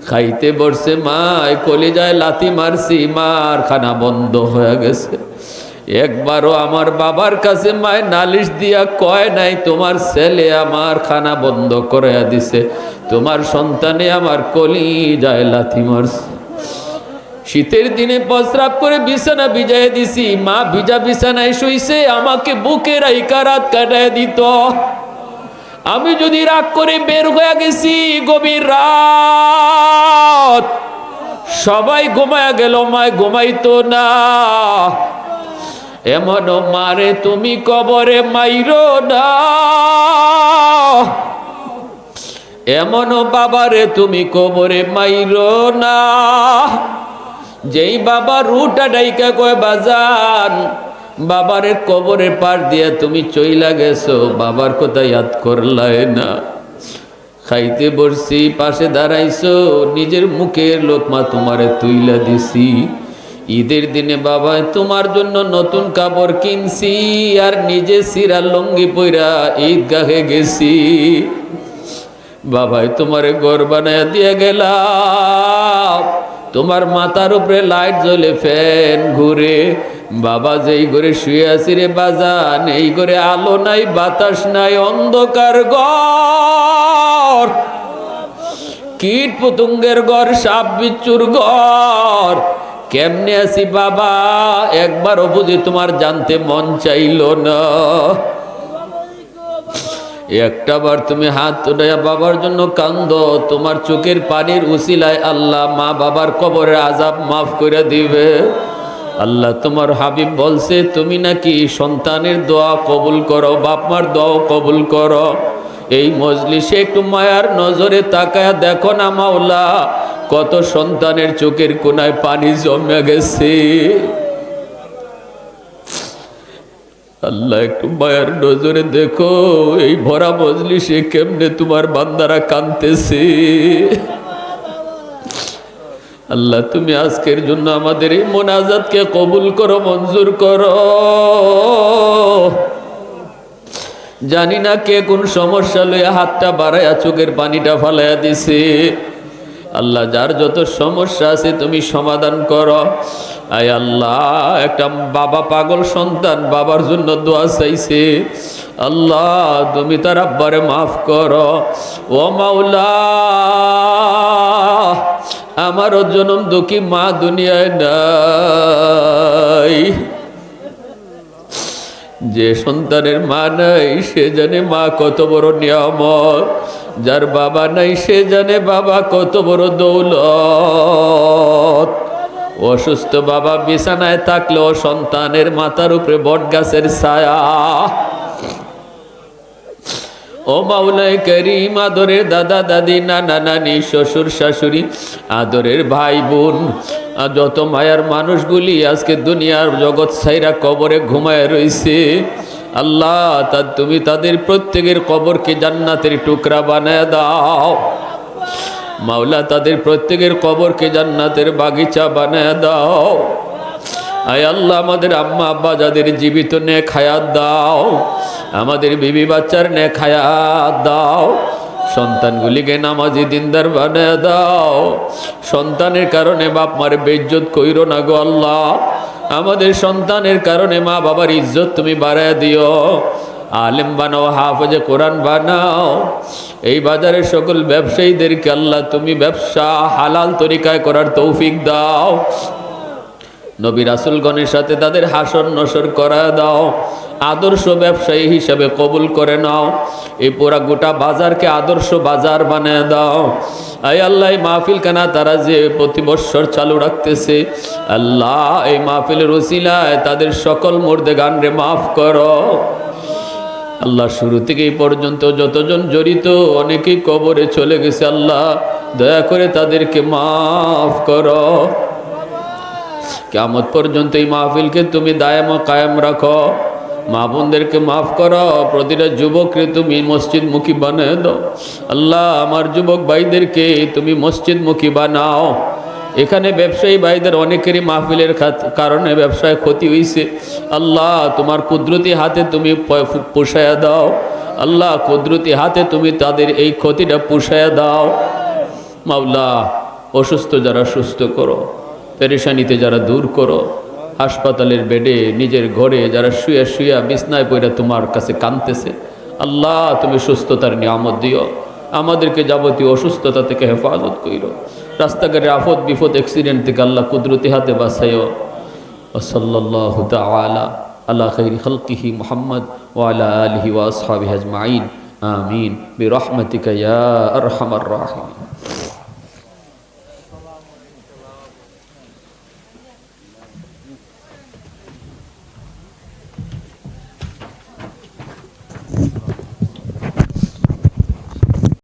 খাইতে বসছে মা, কলিজায় লাথি মারছি, মার খানা বন্ধ হয়ে গেছে। একবারও আমার বাবার কাছে মায় নালিশ দিয়া কয় নাই, তোমার ছেলে আমার খানা বন্ধ করে দিছে, তোমার সন্তানে আমার কলিজায় লাথি মারছে। শীতের দিনে প্রস্রাব করে বিছানা ভিজায় দিছি, মা ভিজা বিছানায় শুইছে, আমাকে বুকে রাইখা রাত কাটায় দিত। আমি যদি রাগ করে বের হয়ে গেছি গভীর রাত, সবাই ঘুমায়া গেল, মায় ঘুমাইতো না। এমন মারে তুমি কবরে মাইরো না, এমন বাবারে তুমি কবরে মাইরো না। যেই বাবা রুটা ডাইকা কয় বাজান, বাবারে কবরে পার দিয়া তুমি চইলা গেছো, বাবার কথা ইয়াদ করলাই না। খাইতে বসছি, পাশে দাঁড়াইছো, নিজের মুখের লোকমা তোমারে তুইলা দিছি। ঈদের দিনে বাবা তোমার জন্য নতুন কাপড় কিনছি, আর নিজে সিরা লুঙ্গি পইরা ঈদগাহে গেছি। বাবাই তোমারে ঘর বানায়া দিয়ে গেলাম, তোমার মাথার উপরে লাইট জ্বলে, ফ্যান ঘুরে। বাবা যেই ঘরে শুয়ে আছি রে বাজান, এই ঘরে আলো নাই, বাতাস নাই, অন্ধকার ঘর, কীট পতঙ্গের ঘর, সাপ বিচ্ছুর ঘর। কেমনে আছি বাবা, একবারও বুঝি তোমার জানতে মন চাইল না। একটাবার তুমি হাত উঠাইয়া বাবার জন্য কান্দো, তোমার চোখের পানির উসিলায় আল্লাহ মা বাবার কবরের আযাব মাফ করে দিবে। আল্লাহ তোমার হাবিব বলছে, তুমি নাকি সন্তানের দোয়া কবুল করো, বাপ মার দোয়া কবুল করো। এই মজলিসে একটু মায়ার নজরে তাকায়া দেখো না মাওলা, কত সন্তানের চোখের কোনায় পানি জমে গেছে। আল্লাহ একটু মায়ার নজরে দেখো, এই ভরা মজলিসে কেমনে তোমার বান্দারা কাঁদতেছে। আল্লাহ তুমি আজকের জন্য আমাদের এই মোনাজাতকে কবুল করো, মঞ্জুর করো। জানি না কে কোন সমস্যা লইয়া হাতটা বাড়াইয়া চোখের পানিটা ফালাইয়া দিছে। আল্লাহ, যার যত সমস্যা আছে তুমি সমাধান করো। আয় আল্লাহ, একটা বাবা পাগল সন্তান বাবার জন্য দোয়া চাইছে, আল্লাহ তুমি তার আব্বারে মাফ করো। ও মাওলা, আমারও জনম দুঃখী মা দুনিয়ায় নাই। যে সন্তানের মা নাই সে জানে মা কত বড় নিয়ামত, যার বাবা নাই সে জানে বাবা কত বড় দৌলত। অসুস্থ বাবা বিছানায় থাকলেও সন্তানের মাথার উপরে বট গাছের ছায়া। ও মাওলাই করিম, আদরের দাদা দাদি, নানা নানি, শ্বশুর শাশুড়ি, আদরের ভাই বোন, যত মায়ার মানুষগুলি আজকে দুনিয়ার জগৎ ছাইরা কবরে ঘুমায় রইছে, আল্লাহ তুমি তাদের প্রত্যেকের কবরকে জান্নাতের টুকরা বানায় দাও। মাওলা, তাদের প্রত্যেকের কবরকে জান্নাতের বাগিচা বানায় দাও। আয় আল্লাহ, আমাদের আম্মা আব্বা যাদের জীবিত নেক হায়াত দাও, আমাদের বিবি বাচ্চার নেক হায়াত দাও, সন্তানগুলিকে নামাজি দিনদার বানায় দাও। সন্তানের কারণে বাপ মার বেইজ্জত কইরো না গো আল্লাহ, আমাদের সন্তানের কারণে মা বাবার ইজ্জত তুমি বাড়ায় দিও। আলেম বানাও, হাফেজে কোরআন বানাও। এই বাজারের সকল ব্যবসায়ীদেরকে আল্লাহ তুমি ব্যবসা হালাল তরিকায় করার তৌফিক দাও। নবী রাসূলগণের সাথে তাদের হাসর নসর করা দাও। আদর্শ ব্যবসায়ী হিসাবে কবুল করে নাও। এই পুরা গোটা বাজারকে আদর্শ বাজার বানিয়ে দাও। আয় আল্লাহ, এই মাহফিল কানা তারা যে প্রতি বৎসর চালু রাখতেছে, আল্লাহ এই মাহফিলের ওসিলায় তাদের সকল মুর্দে গান রে মাফ করো। আল্লাহ, শুরু থেকে এই পর্যন্ত যতজন জড়িত অনেকেই কবরে চলে গেছে, আল্লাহ দয়া করে তাদেরকে মাফ করো। কিয়ামত পর্যন্ত এই মাহফিলকে তুমি দায়াম কায়েম রাখো। মা বোনদেরকে মাফ করো। প্রতিটা যুবককে তুমি মসজিদমুখী বানিয়ে দাও। আল্লাহ, আমার যুবক ভাইদেরকে তুমি মসজিদমুখী বানাও। এখানে ব্যবসায়ী ভাইদের অনেকেরই মাহফিলের কারণে ব্যবসায় ক্ষতি হয়েছে, আল্লাহ তোমার কুদরতি হাতে তুমি পুষায়া দাও। আল্লাহ, কুদরতি হাতে তুমি তাদের এই ক্ষতিটা পুষায়া দাও। মাওলা, অসুস্থ যারা সুস্থ করো, পেরেশানিতে যারা দূর করো, হাসপাতালের বেডে নিজের ঘরে যারা শুয়া শুয়া বিছনায় পড়ে তোমার কাছে কাঁদতেছে, আল্লাহ তুমি সুস্থতার নিয়ামত দিও। আমাদেরকে যাবতীয় অসুস্থতা থেকে হেফাজত কইরো। রাস্তাঘাটে আফত বিপদ অ্যাক্সিডেন্ট থেকে আল্লাহ কুদরতি হাতে বাঁচাইও। সাল্লাল্লাহু তাআলা আলা খাইরি খালকিহি মুহাম্মদ ওয়া আলা আলিহি ওয়া আসহাবিহি আজমাইন। আমিন বিরহমাতিকা ইয়া আরহামার রাহিমিন।